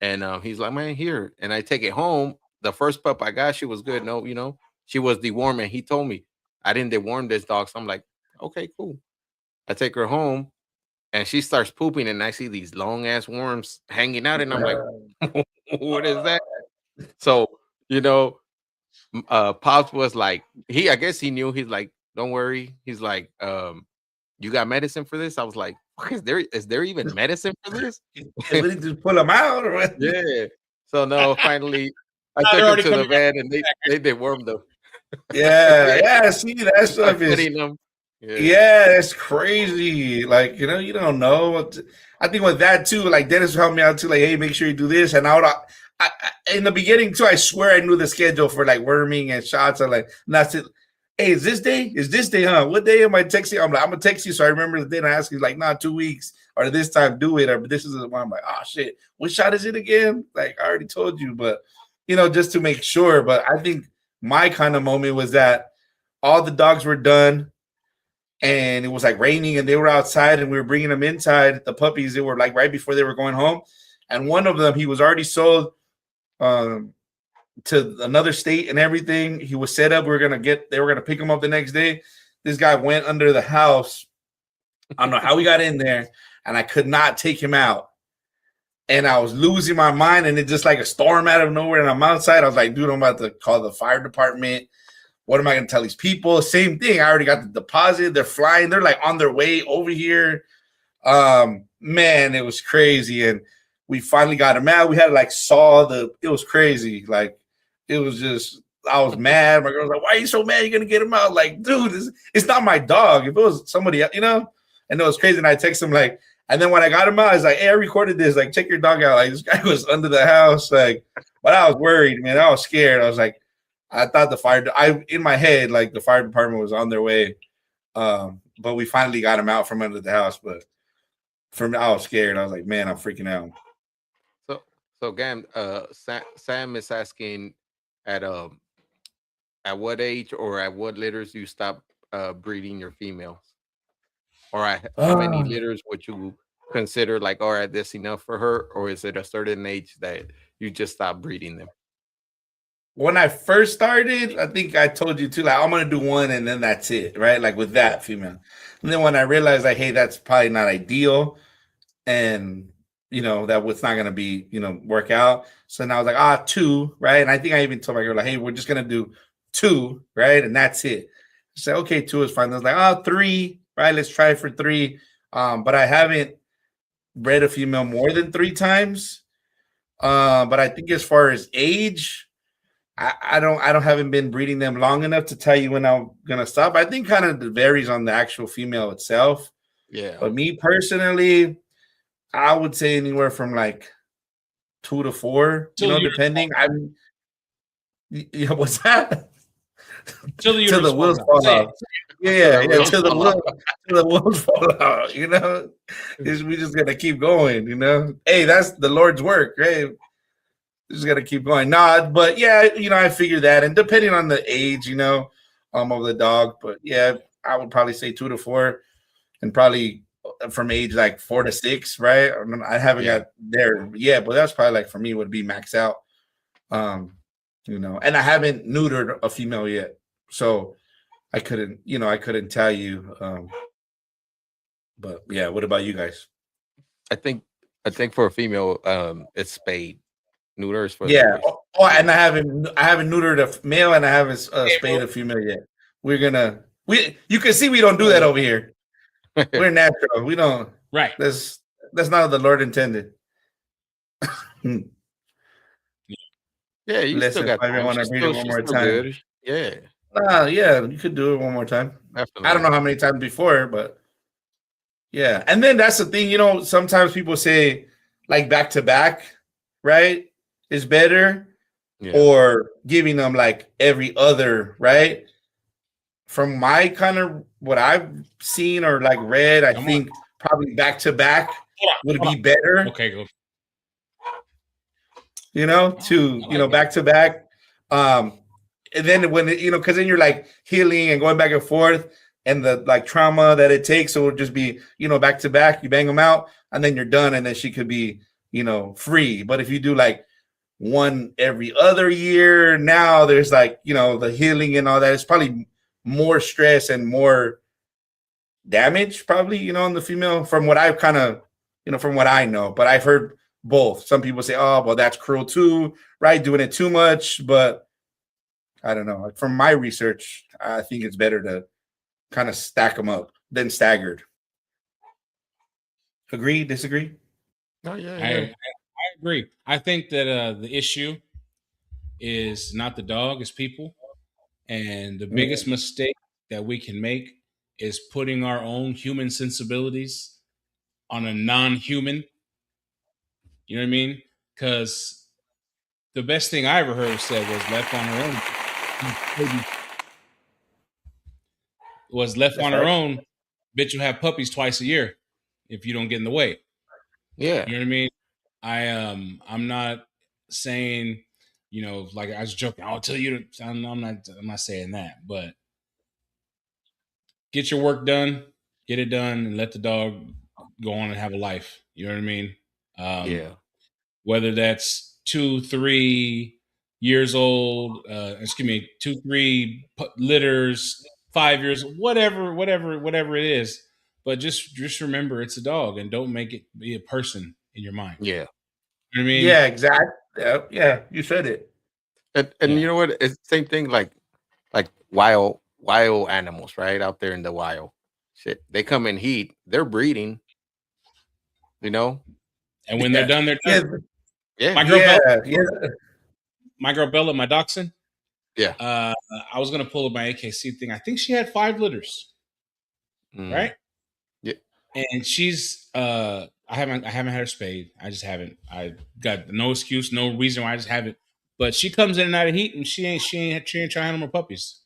And he's like, man, here. And I take it home. The first pup I got, she was good. No, she was dewormed. And he told me I didn't deworm this dog. So I'm like, okay, cool. I take her home and she starts pooping. And I see these long ass worms hanging out. And I'm like, what is that? So, Pops was like, I guess he knew. He's like, don't worry. He's like, you got medicine for this? I was like, is there even medicine for this? We need to pull them out or what? Yeah. So no, finally I took him to the vet and they dewormed them. Yeah. See, that stuff is them. Yeah, that's crazy. Like, you don't know. I think with that too, like Dennis helped me out too, like, hey, make sure you do this. And I in the beginning too, I swear I knew the schedule for like worming and shots. I'm like, that's it. Hey, is this day, huh? What day am I texting? I'm like, I'm gonna text you. So I remember the day and I asked you, like, 2 weeks or this time do it, or this is the one. I'm like, oh shit, what shot is it again? Like, I already told you, but just to make sure. But I think my kind of moment was that all the dogs were done and it was like raining and they were outside and we were bringing them inside. The puppies, they were like right before they were going home. And one of them, he was already sold to another state and everything. He was set up. They were gonna pick him up the next day. This guy went under the house. I don't know how we got in there, and I could not take him out. And I was losing my mind, and it just like a storm out of nowhere. And I'm outside. I was like, dude, I'm about to call the fire department. What am I gonna tell these people? Same thing. I already got the deposit. They're flying. They're like on their way over here. Man, it was crazy. And we finally got him out. We had to like it was crazy. Like, it was just, I was mad. My girl was like, why are you so mad? You're going to get him out. Like, dude, it's not my dog. If it was somebody else, and it was crazy. And I text him like, and then when I got him out, I was like, hey, I recorded this. Like, check your dog out. Like, this guy was under the house. Like, but I was worried, man. I was scared. I was like, I thought in my head, like the fire department was on their way. But we finally got him out from under the house. But for me, I was scared. I was like, man, I'm freaking out. So Gam, Sam is asking at what age or at what litters you stop breeding your females, or at how many litters would you consider like, all right, this enough for her, or is it a certain age that you just stop breeding them? When I first started, I think I told you too, like, I'm gonna do one and then that's it, right? Like with that female. And then when I realized, like, hey, that's probably not ideal, and that was not gonna be, work out. So then I was like, 2, right? And I think I even told my girl, like, hey, we're just gonna do 2, right? And that's it. She said, okay, 2 is fine. I was like, 3, right? Let's try for 3. But I haven't bred a female more than 3 times. But I think as far as age, I haven't been breeding them long enough to tell you when I'm gonna stop. I think kind of varies on the actual female itself. Yeah. But me personally, I would say anywhere from like 2 to 4, depending. What's that? Till the Till uterus the wheels falls fall out. off. Yeah, till the wheels fall out. We just gotta keep going. Hey, that's the Lord's work, right? Just gotta keep going. Nah, but yeah, I figure that, and depending on the age, of the dog, but yeah, I would probably say 2 to 4, and probably from age like 4 to 6, right? I haven't got there yet, but that's probably like for me would be max out. And I haven't neutered a female yet, so I couldn't tell you. But yeah, what about you guys? I think for a female, it's spayed. Neuters for the Yeah. boys. And I haven't neutered a male, and I haven't spayed a female yet. You can see we don't do that over here. We're natural. We don't. Right. That's not what the Lord intended. Yeah, you Listen, still got if I time. want to She's read still, it one she's more still time. good. Yeah, Yeah, you could do it one more time. definitely. I don't know how many times before, but yeah. And then that's the thing, sometimes people say like back to back, right, is better, or giving them like every other, right? From my kind of what I've seen or like read, I think probably back to back would be better. Okay, go. Back to back. And then when because then you're like healing and going back and forth, and the like trauma that it takes, so it'll just be back to back. You bang them out, and then you're done, and then she could be free. But if you do like one every other year, now there's like the healing and all that. It's probably more stress and more damage, probably on the female. From what I've kind of from what I know, but I've heard both. Some people say, "Oh, well, that's cruel too, right? Doing it too much," but I don't know. From my research, I think it's better to kind of stack them up than staggered. Agree? Disagree? Oh yeah, I agree. I think that the issue is not the dog, it's people. And the biggest mistake that we can make is putting our own human sensibilities on a non-human. You know what I mean? Because the best thing I ever heard said was left on her own. On her own, bitch will have puppies twice a year if you don't get in the way. Yeah. You know what I mean? I'm not saying, like I was joking, I'll tell you to, I'm not saying that, but get your work done, get it done, and let the dog go on and have a life. You know what I mean? Yeah. Whether that's 2, 3 years old, 2, 3 litters, 5 years, whatever it is. But just remember it's a dog, and don't make it be a person in your mind. Yeah. You know what I mean? Yeah, exactly. Yeah, you said it. And you know what? It's the same thing like wild animals, right? Out there in the wild. Shit. They come in heat, they're breeding. And when they're done, they're done. Yeah. My girl Bella, my dachshund. Yeah. I was gonna pull up my AKC thing. I think she had 5 litters. Right? Yeah. And she's I haven't had her spayed. I just haven't. I got no excuse, no reason why I just haven't. But she comes in and out of heat, and she ain't trying to handle more puppies.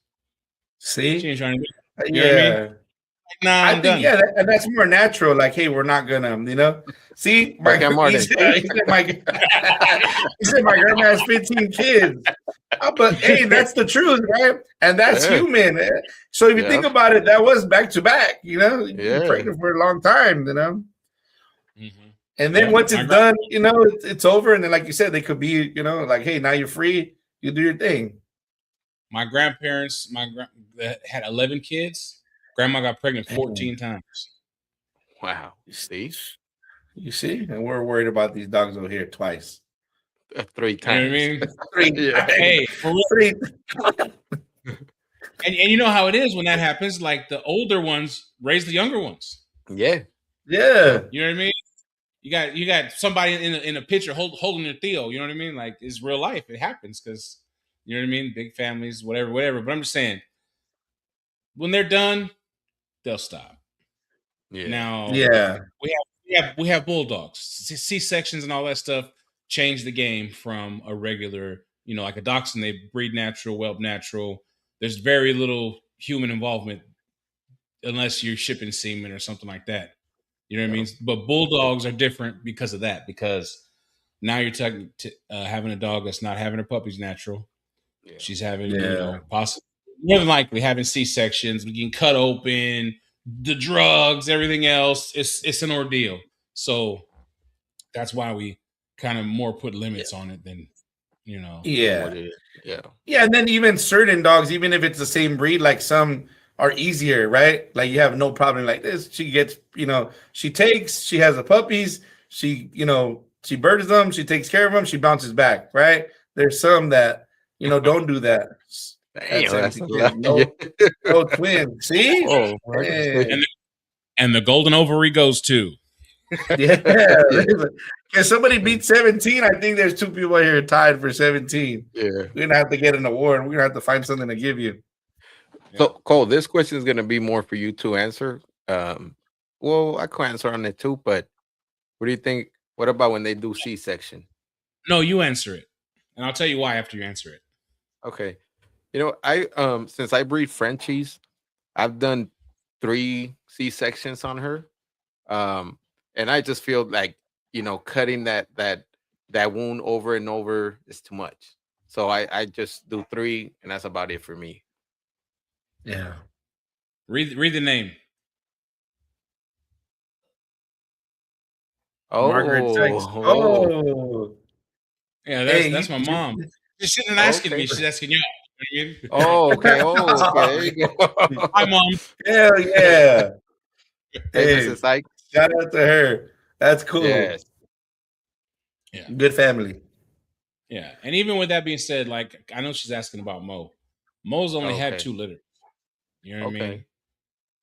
See? She ain't trying to do it. You know what I mean? Nah, I think done. and that's more natural. Like, hey, we're not gonna, See, he said my grandma has 15 kids. But hey, that's the truth, right? And that's human. So if you think about it, that was back to back. You're pregnant for a long time. Mm-hmm. And then once it's done, it's over. And then, like you said, they could be, like, hey, now you're free. You do your thing. My grandparents, had 11 kids. Grandma got pregnant 14 times. Wow. You see? And we're worried about these dogs over here twice. 3 times. You know what I mean? 3 times. Hey, for real. 3. And you know how it is when that happens. Like the older ones raise the younger ones. Yeah. Yeah. You know what I mean? You got somebody in a picture holding their Theo. You know what I mean? Like it's real life. It happens because You know what I mean? Big families, whatever. But I'm just saying, when they're done, they'll stop. Yeah. Now, Yeah. we have bulldogs. C-sections and all that stuff change the game from a regular, like a dachshund. They breed natural, whelp natural. There's very little human involvement unless you're shipping semen or something like that. You know what I mean? But bulldogs are different because of that. Because now you're talking to having a dog that's not having her puppies natural. Yeah. She's having, Yeah. possibly more than likely having C-sections, getting cut open, the drugs, everything else. It's an ordeal. So that's why we kind of more put limits on it than, Yeah. What it is. Yeah. Yeah, and then even certain dogs, even if it's the same breed, like some are easier, right? Like you have no problem like this. She gets, she has the puppies, she birds them, she takes care of them, she bounces back, right? There's some that, don't do that. Damn, that's a 17 lot. kids. No twin. See? Oh, Hey. and the golden ovary goes too. Yeah. Can somebody beat 17? I think there's 2 people here tied for 17. Yeah. We're gonna have to get an award. We're gonna have to find something to give you. So, Cole, this question is going to be more for you to answer. Well, I could answer on it too, but what do you think? What about when they do C-section? No, you answer it, and I'll tell you why after you answer it. Okay. I since I breed Frenchies, I've done 3 C-sections on her. And I just feel like, cutting that wound over and over is too much. So I just do 3, and that's about it for me. Yeah. Read the name. Margaret Sykes. Oh. Yeah, that's my mom. She's sitting asking me. She's asking you. Oh, okay. Oh, okay. There you go. Hi, Mom. Hell yeah. Hey, Mrs. Sykes. Shout out to her. That's cool. Yes. Yeah. Good family. Yeah. And even with that being said, like, I know she's asking about Mo. Mo's only had 2 litters. You know what I mean?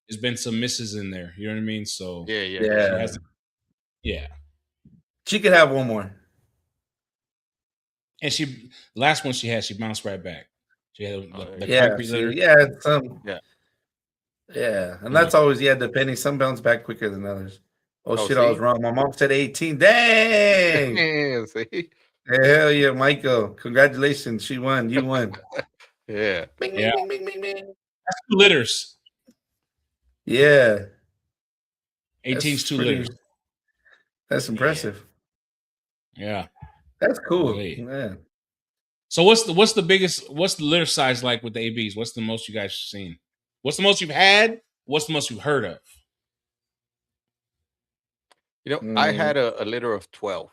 There's been some misses in there. You know what I mean? So yeah. She could have one more. And last one she bounced right back. She had the concrete litter. Yeah, and that's always depending. Some bounce back quicker than others. Oh shit, I was wrong. My mom said 18. Dang. See? Hell yeah, Michael. Congratulations. She won. You won. Yeah. Bing, bing, bing, bing, bing, bing. That's 2 litters. Yeah. 18's 2 litters. That's impressive. Yeah. That's cool. Yeah. So what's the litter size like with the ABs? What's the most you guys seen? What's the most you've had? What's the most you've heard of? I had a litter of 12.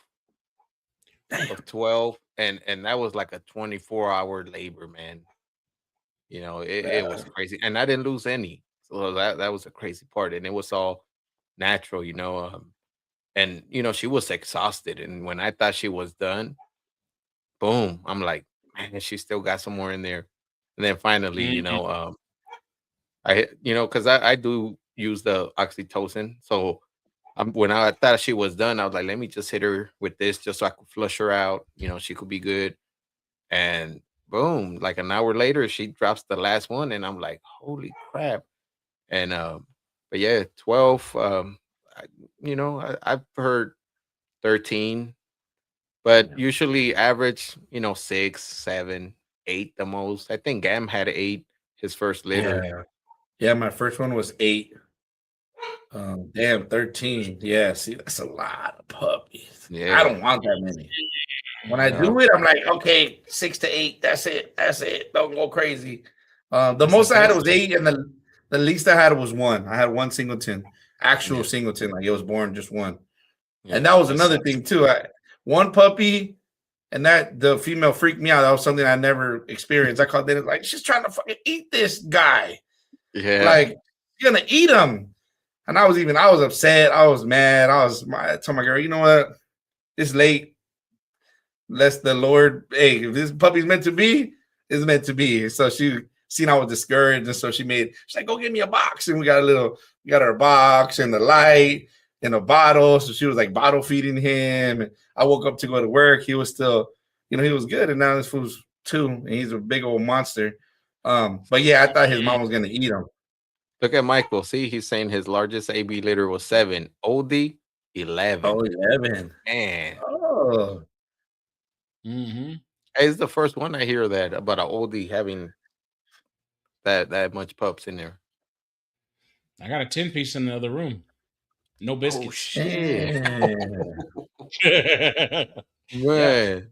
Of 12, and that was like a 24-hour labor, man. It was crazy. And I didn't lose any. So that was a crazy part. And it was all natural, and she was exhausted. And when I thought she was done, boom, I'm like, man, she still got some more in there. And then finally, because I do use the oxytocin. So when I thought she was done, I was like, let me just hit her with this just so I could flush her out. She could be good. And boom, like an hour later, she drops the last one. And I'm like, holy crap. And, but yeah, 12, I've heard 13, but usually average, 6, 7, 8 the most. I think Gam had 8 his first litter. Yeah, my first one was 8. Damn, 13. Yeah, see, that's a lot of puppies. Yeah. I don't want that many. When I do it, I'm like, okay, 6 to 8. That's it. Don't go crazy. The most I had was 8, and the least I had was 1. I had 1 singleton, singleton, like it was born just 1. Yeah, and that was another thing too. 1 puppy, and that the female freaked me out. That was something I never experienced. I called it like, she's trying to fucking eat this guy. Yeah, like you're gonna eat him. And I was upset. I was mad. I told my girl, you know what? It's late. Lest the Lord, hey, if this puppy's meant to be, it's meant to be. So she seen I was discouraged, and so she's like, go get me a box. And we got her a box and the light and a bottle. So she was like bottle feeding him. And I woke up to go to work. He was still, he was good. And now this fool's too, and he's a big old monster. But yeah, I thought his mom was gonna eat him. Look at Michael. See, he's saying his largest AB litter was 7. OD 11. Oh, 11. Man, Oh, it's the first one I hear that about an oldie having that much pups in there. I got a 10-piece in the other room. No Oh biscuits. shit, Yeah. man.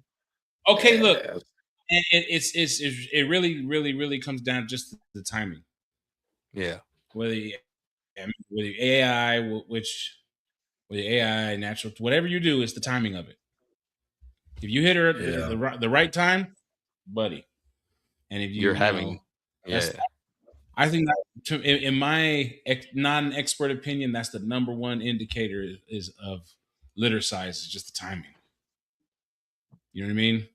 Okay, look, yeah. it really comes down just to the timing. Yeah, Whether the AI, with the AI, natural, whatever you do, it's the timing of it. If you hit her at the right time, buddy, and if you're having, yeah, I think that, in my non-expert opinion, that's the number one indicator is of litter size is just the timing. You know what I mean?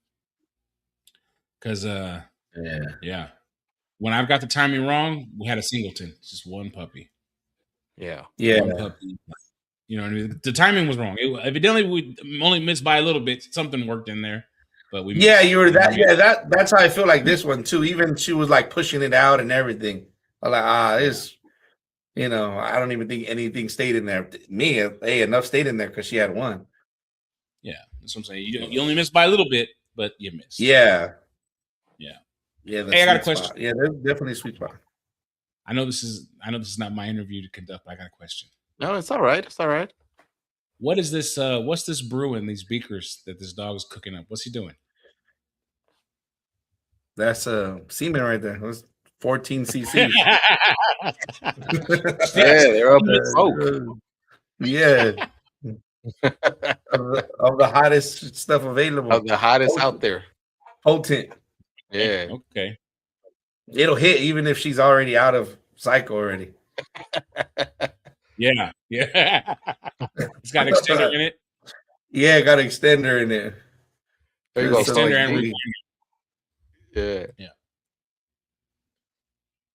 Because yeah, when I've got the timing wrong, we had a singleton, it's just one puppy. yeah. One puppy. You know what I mean? The timing was wrong. Evidently, we only missed by a little bit. Something worked in there, but we Yeah, missed. you were that. Yeah, that's how I feel like this one too. Even she was like pushing it out and everything. I'm like, this, I don't even think anything stayed in there. Me, hey, enough stayed in there because she had one. Yeah, that's what I'm saying. You only missed by a little bit, but you missed. Yeah. Hey, I got a question. Spot. Yeah, there's definitely a sweet spot. I know this is not my interview to conduct, but I got a question. No, it's all right. It's all right. What is this? What's this brew in these beakers that this dog is cooking up? What's he doing? That's semen right there. It was 14 cc's. Yeah, they're up in smoke. Yeah. of the hottest stuff available. Of the hottest out there. Potent. Yeah. Okay. It'll hit even if she's already out of cycle already. Yeah. It's got extender in it. Yeah, got an extender in it. There you go. Extender and yeah.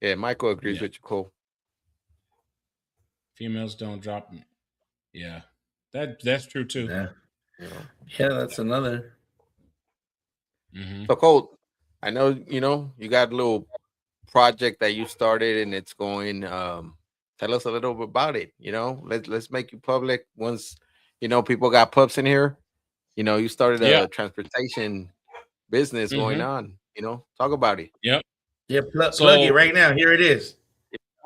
Yeah, Michael agrees with you, Cole. Females don't drop. Yeah, that's true too. Yeah, that's another. So, Cole, I know you got a little project that you started and it's going. Tell us a little bit about it. Let's make you public. Once people got pups in here. You started a transportation business going on. Talk about it. Yep. Yeah, plug it right now. Here it is.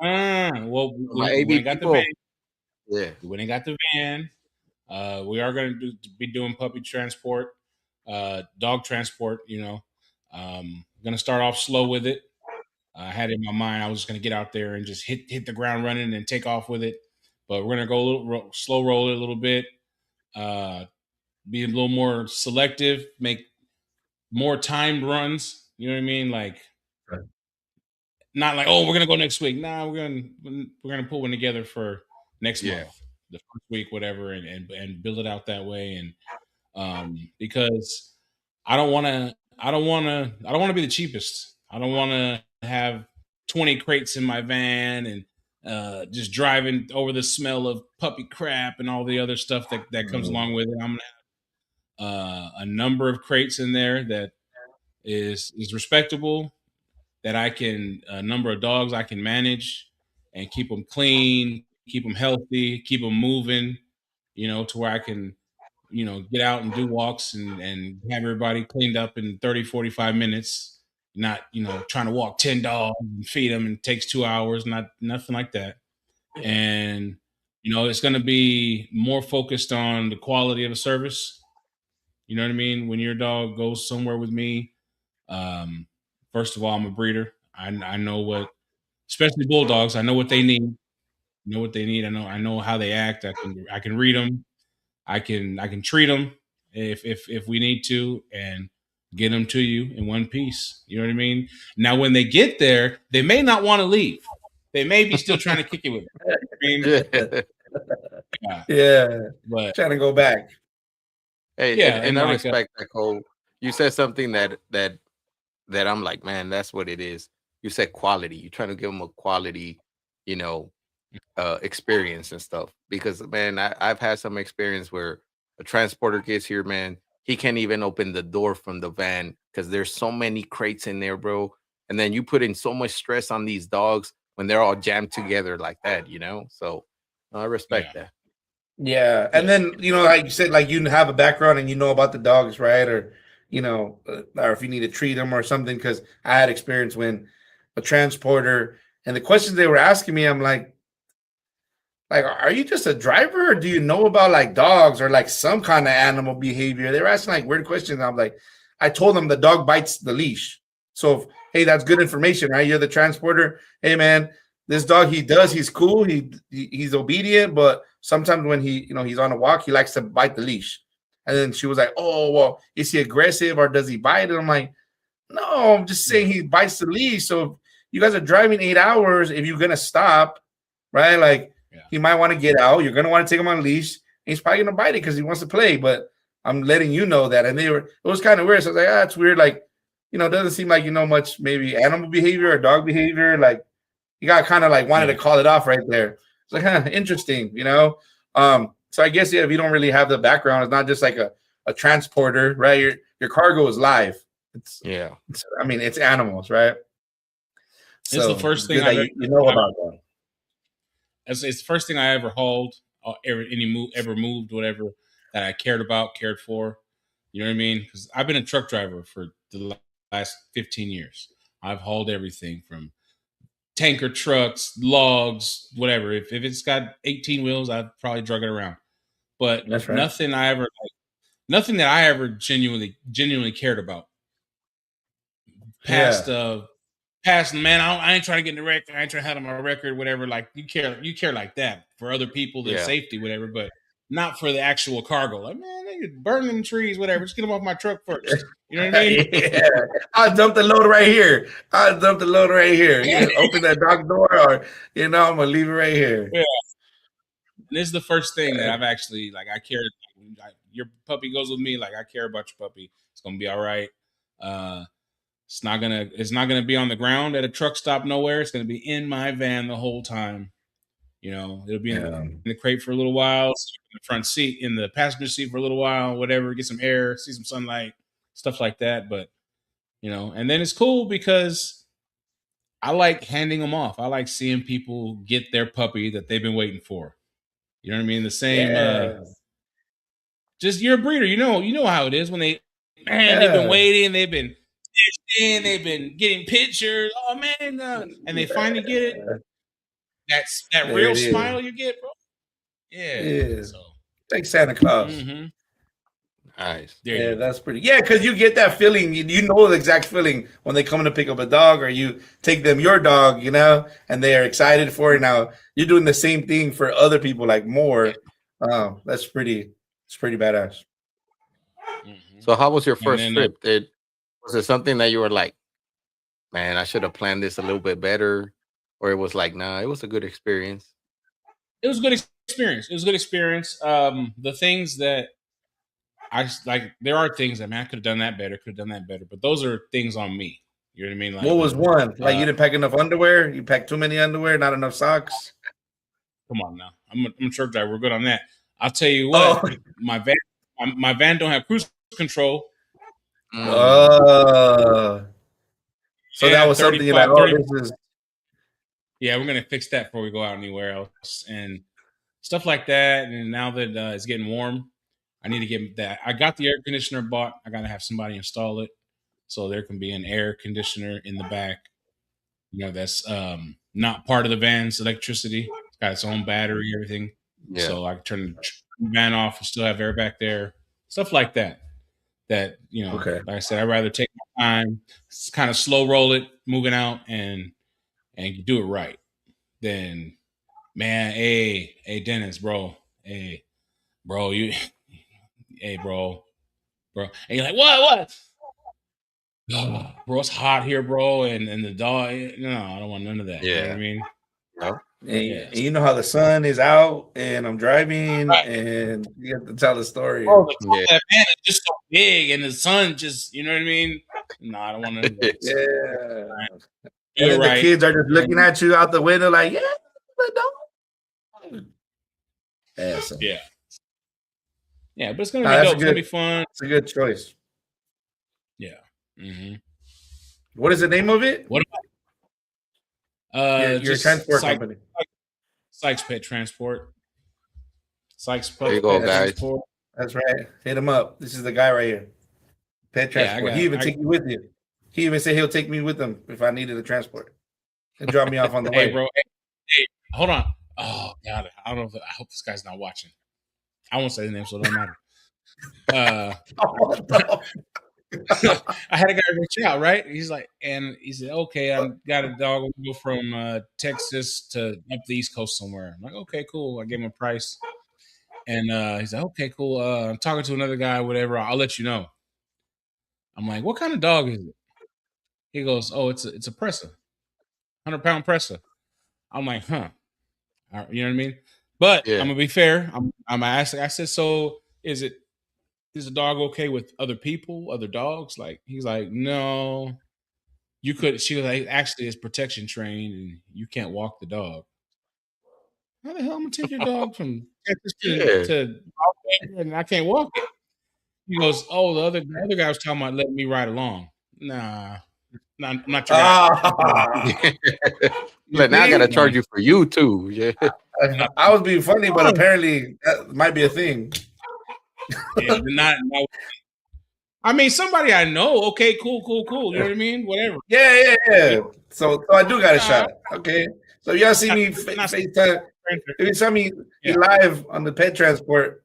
Well, we got the van. Yeah, we ain't got the van. We are going to be doing puppy transport, dog transport. Going to start off slow with it. I had it in my mind I was just going to get out there and just hit the ground running and take off with it. But we're going to go a little slow roll it a little bit, be a little more selective, make more timed runs. You know what I mean? Like, not like, oh, we're going to go next week. Nah, we're going to put one together for next month, the first week, whatever, and build it out that way. And because I don't want to be the cheapest. I don't want to have 20 crates in my van and just driving over the smell of puppy crap and all the other stuff that comes along with it. I'm gonna have a number of crates in there that is respectable, that a number of dogs I can manage and keep them clean, keep them healthy, keep them moving, to where I can, get out and do walks and have everybody cleaned up in 30, 45 minutes, not, trying to walk 10 dogs and feed them and it takes 2 hours, nothing like that. And, it's going to be more focused on the quality of the service. You know what I mean? When your dog goes somewhere with me, first of all, I'm a breeder. I know what, especially bulldogs, I know what they need. I know how they act. I can read them. I can treat them if we need to and get them to you in one piece. You know what I mean? Now, when they get there, they may not want to leave. They may be still trying to kick it with them. Yeah, but trying to go back. Hey, and I respect that, Cole. You said something that I'm like, man, that's what it is. You said quality. You're trying to give them a quality, experience and stuff. Because, man, I've had some experience where a transporter gets here, man. he can't even open the door from the van because there's so many crates in there, bro. And then you put in so much stress on these dogs when they're all jammed together like that, you know. So I respect that. Yeah, and then like you said, like you have a background and you know about the dogs, right? Or or if you need to treat them or something. Because I had experience when a transporter and the questions they were asking me, I'm like, are you just a driver or do you know about like dogs or like some kind of animal behavior? They were asking like weird questions. I'm like, I told them the dog bites the leash. So, hey, that's good information, right? You're the transporter. Hey, man, this dog, he's cool. He's obedient, but sometimes when he's on a walk, he likes to bite the leash. And then she was like, oh, well, is he aggressive or does he bite? And I'm like, no, I'm just saying he bites the leash. So if you guys are driving 8 hours, if you're going to stop, right? Like, he might want to get out. You're going to want to take him on a leash. He's probably going to bite it because he wants to play. But I'm letting you know that. And it was kind of weird. So I was like, it's weird. Like, it doesn't seem like you know much maybe animal behavior or dog behavior. Like, you got kind of like wanted to call it off right there. It's like, interesting, So I guess, if you don't really have the background, it's not just like a transporter, right? Your cargo is live. It's animals, right? It's the first thing you know about that. It's the first thing I ever hauled, ever moved, whatever that I cared for. You know what I mean? Because I've been a truck driver for the last 15 years. I've hauled everything from tanker trucks, logs, whatever. If it's got 18 wheels, I've probably drug it around. But that's right. Nothing that I ever genuinely cared about. Past, man, I ain't trying to get in the wreck. I ain't trying to have my record, whatever. Like you care like that for other people, their safety, whatever, but not for the actual cargo. Like, man, they burn them trees, whatever. Just get them off my truck first. You know what I mean? Yeah. I'll dump the load right here. Open that dock door, or I'm gonna leave it right here. Yeah. And this is the first thing that I've actually I care. Your puppy goes with me. Like I care about your puppy. It's gonna be all right. It's not gonna be on the ground at a truck stop nowhere. It's gonna be in my van the whole time. It'll be in the crate for a little while, in the front seat, in the passenger seat for a little while, whatever, get some air, see some sunlight, stuff like that. But and then it's cool because I like handing them off. I like seeing people get their puppy that they've been waiting for. You know what I mean? The same just you're a breeder, you know how it is when they've been waiting, they've been getting pictures. Oh man, and they finally get it. That's that real smile you get, bro. Yeah. So like Santa Claus. Mm-hmm. Nice. That's pretty. Yeah, because you get that feeling. You know the exact feeling when they come to pick up a dog, or you take them your dog, and they are excited for it. Now you're doing the same thing for other people, like more. That's pretty. It's pretty badass. Mm-hmm. So, how was your first trip? Was it something that you were like, man, I should have planned this a little bit better, or it was like, nah, it was a good experience? It was a good experience. The things that I just like, there are things that, man, I could have done that better. But those are things on me. You know what I mean? Like, what was one? Like you didn't pack enough underwear? You packed too many underwear? Not enough socks? Come on now. I'm a truck driver. We're good on that. I'll tell you what. My van don't have cruise control. So that was something you're like, this is. Yeah, we're gonna fix that before we go out anywhere else and stuff like that. And now that it's getting warm, I need to get that. I got the air conditioner bought. I gotta have somebody install it so there can be an air conditioner in the back. That's not part of the van's electricity. It's got its own battery, everything. Yeah. So I can turn the van off and still have air back there. Stuff like that. Like I said, I'd rather take my time, kind of slow roll it, moving out, and do it right. Then, man, hey, Dennis, bro, hey, bro, bro, and you're like, what? Bro, it's hot here, bro, and the dog. No, I don't want none of that. Yeah. You know what I mean? No. And you know how the sun is out, and I'm driving, and you have to tell the story. Oh, that man is just so big, and the sun just, you know what I mean? No, I don't want to. And the kids are just looking at you out the window, like, Yeah, but it's gonna be dope. It's gonna be fun. It's a good choice. Yeah. Mm-hmm. What is the name of it? What about your transport company? Sykes Pet Transport. Sykes There you Pet go, guys. Transport. That's right. Hit him up. This is the guy right here. Pet Transport. He even take you with you. He even said he'll take me with him if I needed a transport and drop me off on the way. Hey, bro. Hey, hold on. Oh God, I don't know. I hope this guy's not watching. I won't say his name, so it don't matter. I had a guy reach out, right? He's like, and he said, "Okay, I got a dog. We'll go from Texas to up the East Coast somewhere." I'm like, "Okay, cool." I gave him a price, and he's like, "Okay, cool." I'm talking to another guy, whatever. I'll let you know. I'm like, "What kind of dog is it?" He goes, "Oh, it's a Pressa, 100-pound Pressa." I'm like, "Huh." You know what I mean? But Yeah. I'm gonna be fair. I'm asking. I said, "So is the dog okay with other people, other dogs?" Like he's like, "No, you could." She was like, "Actually, it's protection trained, and you can't walk the dog." How the hell am I gonna take your dog from Texas to and I can't walk it? He goes, "Oh, the other guy was talking about letting me ride along." Nah, I'm not your guy. But now I gotta charge you for you too. Yeah. I was being funny, but apparently that might be a thing. Yeah, not. I mean, somebody I know. Okay, cool. You know what I mean? Whatever. Yeah. So I do got a shot. Okay. So y'all see me FaceTime. If you saw me live on the pet transport,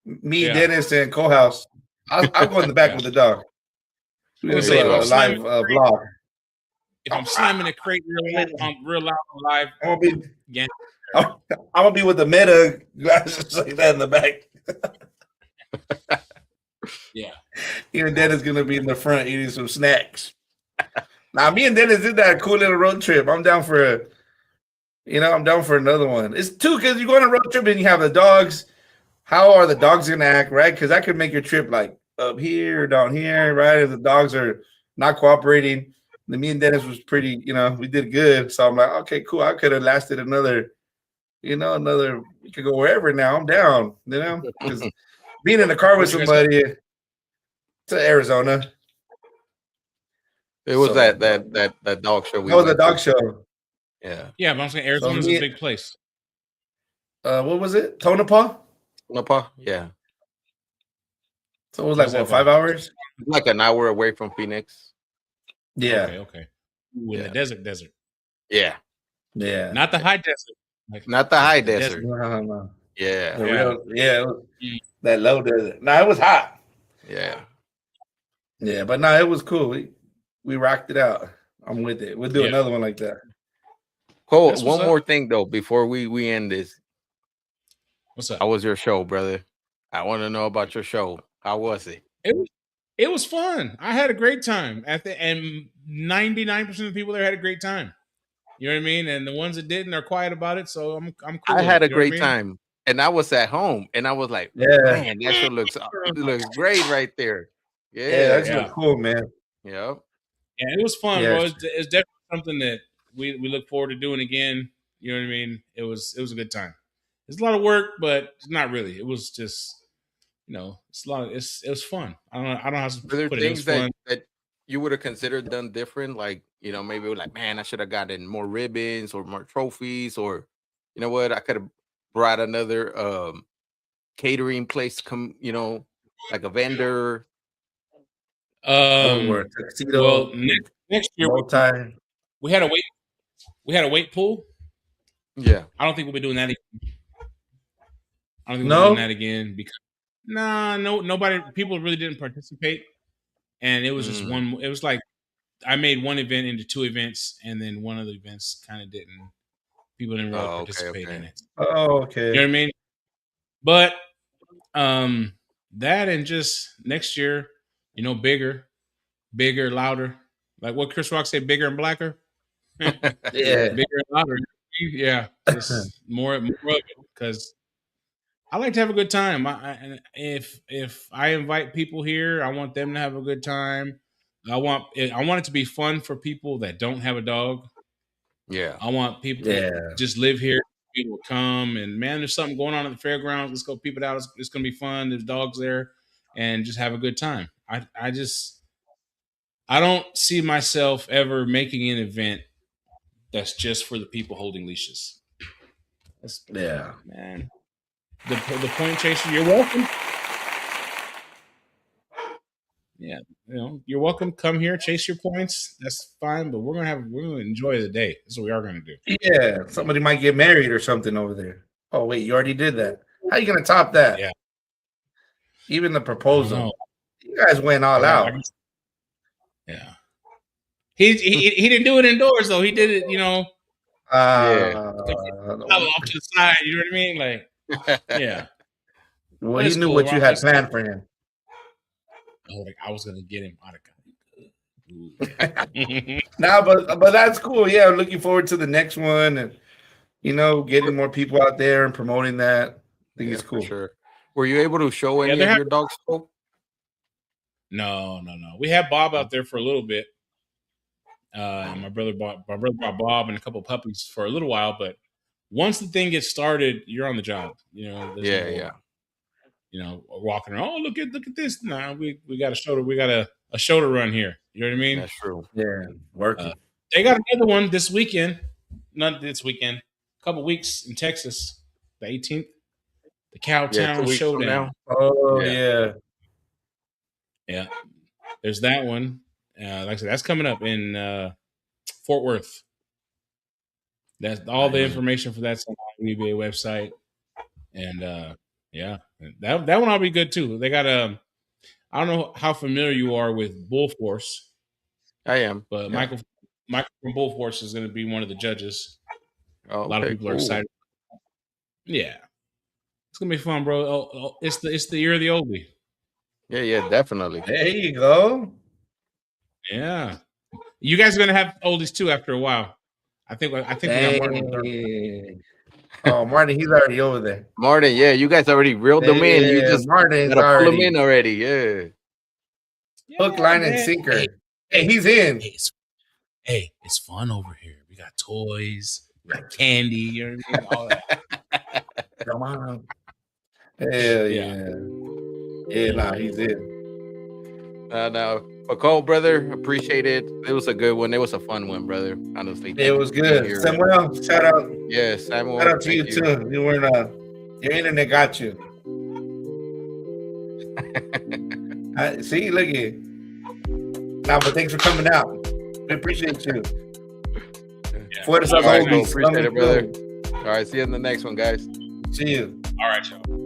me, Dennis, and Colehouse, I'll go in the back with the dog. We're gonna do a live vlog. If I'm slamming a crate real loud live, I'm gonna be with the Meta glasses like that in the back. Yeah. You and Dennis gonna be in the front eating some snacks. Now, me and Dennis did that cool little road trip. I'm down for another one. It's two because you go on a road trip and you have the dogs. How are the dogs gonna act, right? Because that could make your trip like up here, down here, right? If the dogs are not cooperating. Then me and Dennis was pretty, we did good. So I'm like, okay, cool. I could have lasted another. We could go wherever now. I'm down, because being in the car with somebody to Arizona. It was that dog show. That was a dog show. Yeah. Yeah, but I'm saying Arizona's a big place. What was it? Tonopah? Tonopah? Yeah. So it was like 5 hours? Like an hour away from Phoenix. Yeah. Okay. In the desert. Yeah. Yeah. Not the high desert. Not the high desert. No. Yeah. That low desert. No, it was hot. Yeah. Yeah, but no, it was cool. We rocked it out. I'm with it. We'll do another one like that. Cool. One more thing though before we end this. What's up? How was your show, brother? I want to know about your show. How was it? It was fun. I had a great time and 99% of the people there had a great time. You know what I mean? And the ones that didn't are quiet about it. So I'm cool. I had a great time, and I was at home, and I was like, man, that show looks great right there. Yeah, that's really cool, man. Yep. Yeah, it was fun, bro. It's definitely something that we look forward to doing again. You know what I mean? It was a good time. It's a lot of work, but not really. It was just, it's a lot. It was fun. I don't know how to put it. Were there things that you would have considered done different? Like, maybe like, man, I should have gotten more ribbons or more trophies, or you know what, I could have brought another catering place, like a vendor. Or a tuxedo. Well, next year we had a weight pool. Yeah. I don't think we'll be doing that again. Because nobody, people really didn't participate, and it was just one. It was like I made one event into two events, and then one of the events kind of didn't. People didn't really participate in it. Oh, okay. You know what I mean? But that and just next year, bigger, louder. Like what Chris Rock said, bigger and blacker. Yeah, bigger and louder. Yeah, just more of it, because I like to have a good time. If I invite people here, I want them to have a good time. I want it to be fun for people that don't have a dog. Yeah, I want people to just live here, people will come. And man, there's something going on at the fairgrounds. Let's go peep it out. It's going to be fun. There's dogs there, and just have a good time. I don't see myself ever making an event that's just for the people holding leashes. Man. The point chaser, you're welcome. Yeah, you're welcome. Come here, chase your points. That's fine, but we're gonna enjoy the day. That's what we are gonna do. Yeah, somebody might get married or something over there. Oh wait, you already did that. How you gonna top that? Yeah. Even the proposal. You guys went all out. Yeah. He didn't do it indoors though. He did it, off to the side. You know what I mean? Like, yeah. Well, he knew what you had planned for him. I was gonna get him out of Nah, but that's cool. Yeah, I'm looking forward to the next one, and getting more people out there and promoting that. I think it's cool. For sure. Were you able to show any of your dogs? No. We had Bob out there for a little bit. My brother brought Bob and a couple of puppies for a little while, but once the thing gets started, you're on the job. Walking around. Oh, look at this. Nah, we got a show. We got a show to run here. You know what I mean? That's true. Yeah, working. They got another one this weekend. Not this weekend. A couple weeks in Texas, the 18th. The Cowtown Showdown. Oh yeah. There's that one. Like I said, that's coming up in Fort Worth. That's all the information for that's on the eBay website, and that one will be good too. They got I don't know how familiar you are with Bull Force. I am, but Michael from Bull Force is going to be one of the judges. A lot of people are excited. Yeah, it's gonna be fun, bro. It's the year of the oldie. Yeah, definitely. There you go. Yeah, you guys are gonna have oldies too after a while. I think we got Martin. Oh, Martin, he's already over there. Martin, yeah, you guys already reeled them in. You just Martin's gotta pull them in already. Yeah. Hook, line, and sinker. Hey, he's in. Hey, it's fun over here. We got toys, we got candy. You know what I mean? All that. Come on. Hell yeah. Yeah, nah, he's in. No. But Cole, brother, appreciate it. It was a good one. It was a fun one, brother. Honestly, it was good. Samuel, shout out. Yeah, Samuel. Shout out to you too. You weren't. Your internet got you. See, look at you. Nah, but thanks for coming out. We appreciate you. Appreciate it, brother. All right, see you in the next one, guys. See you. All right, y'all.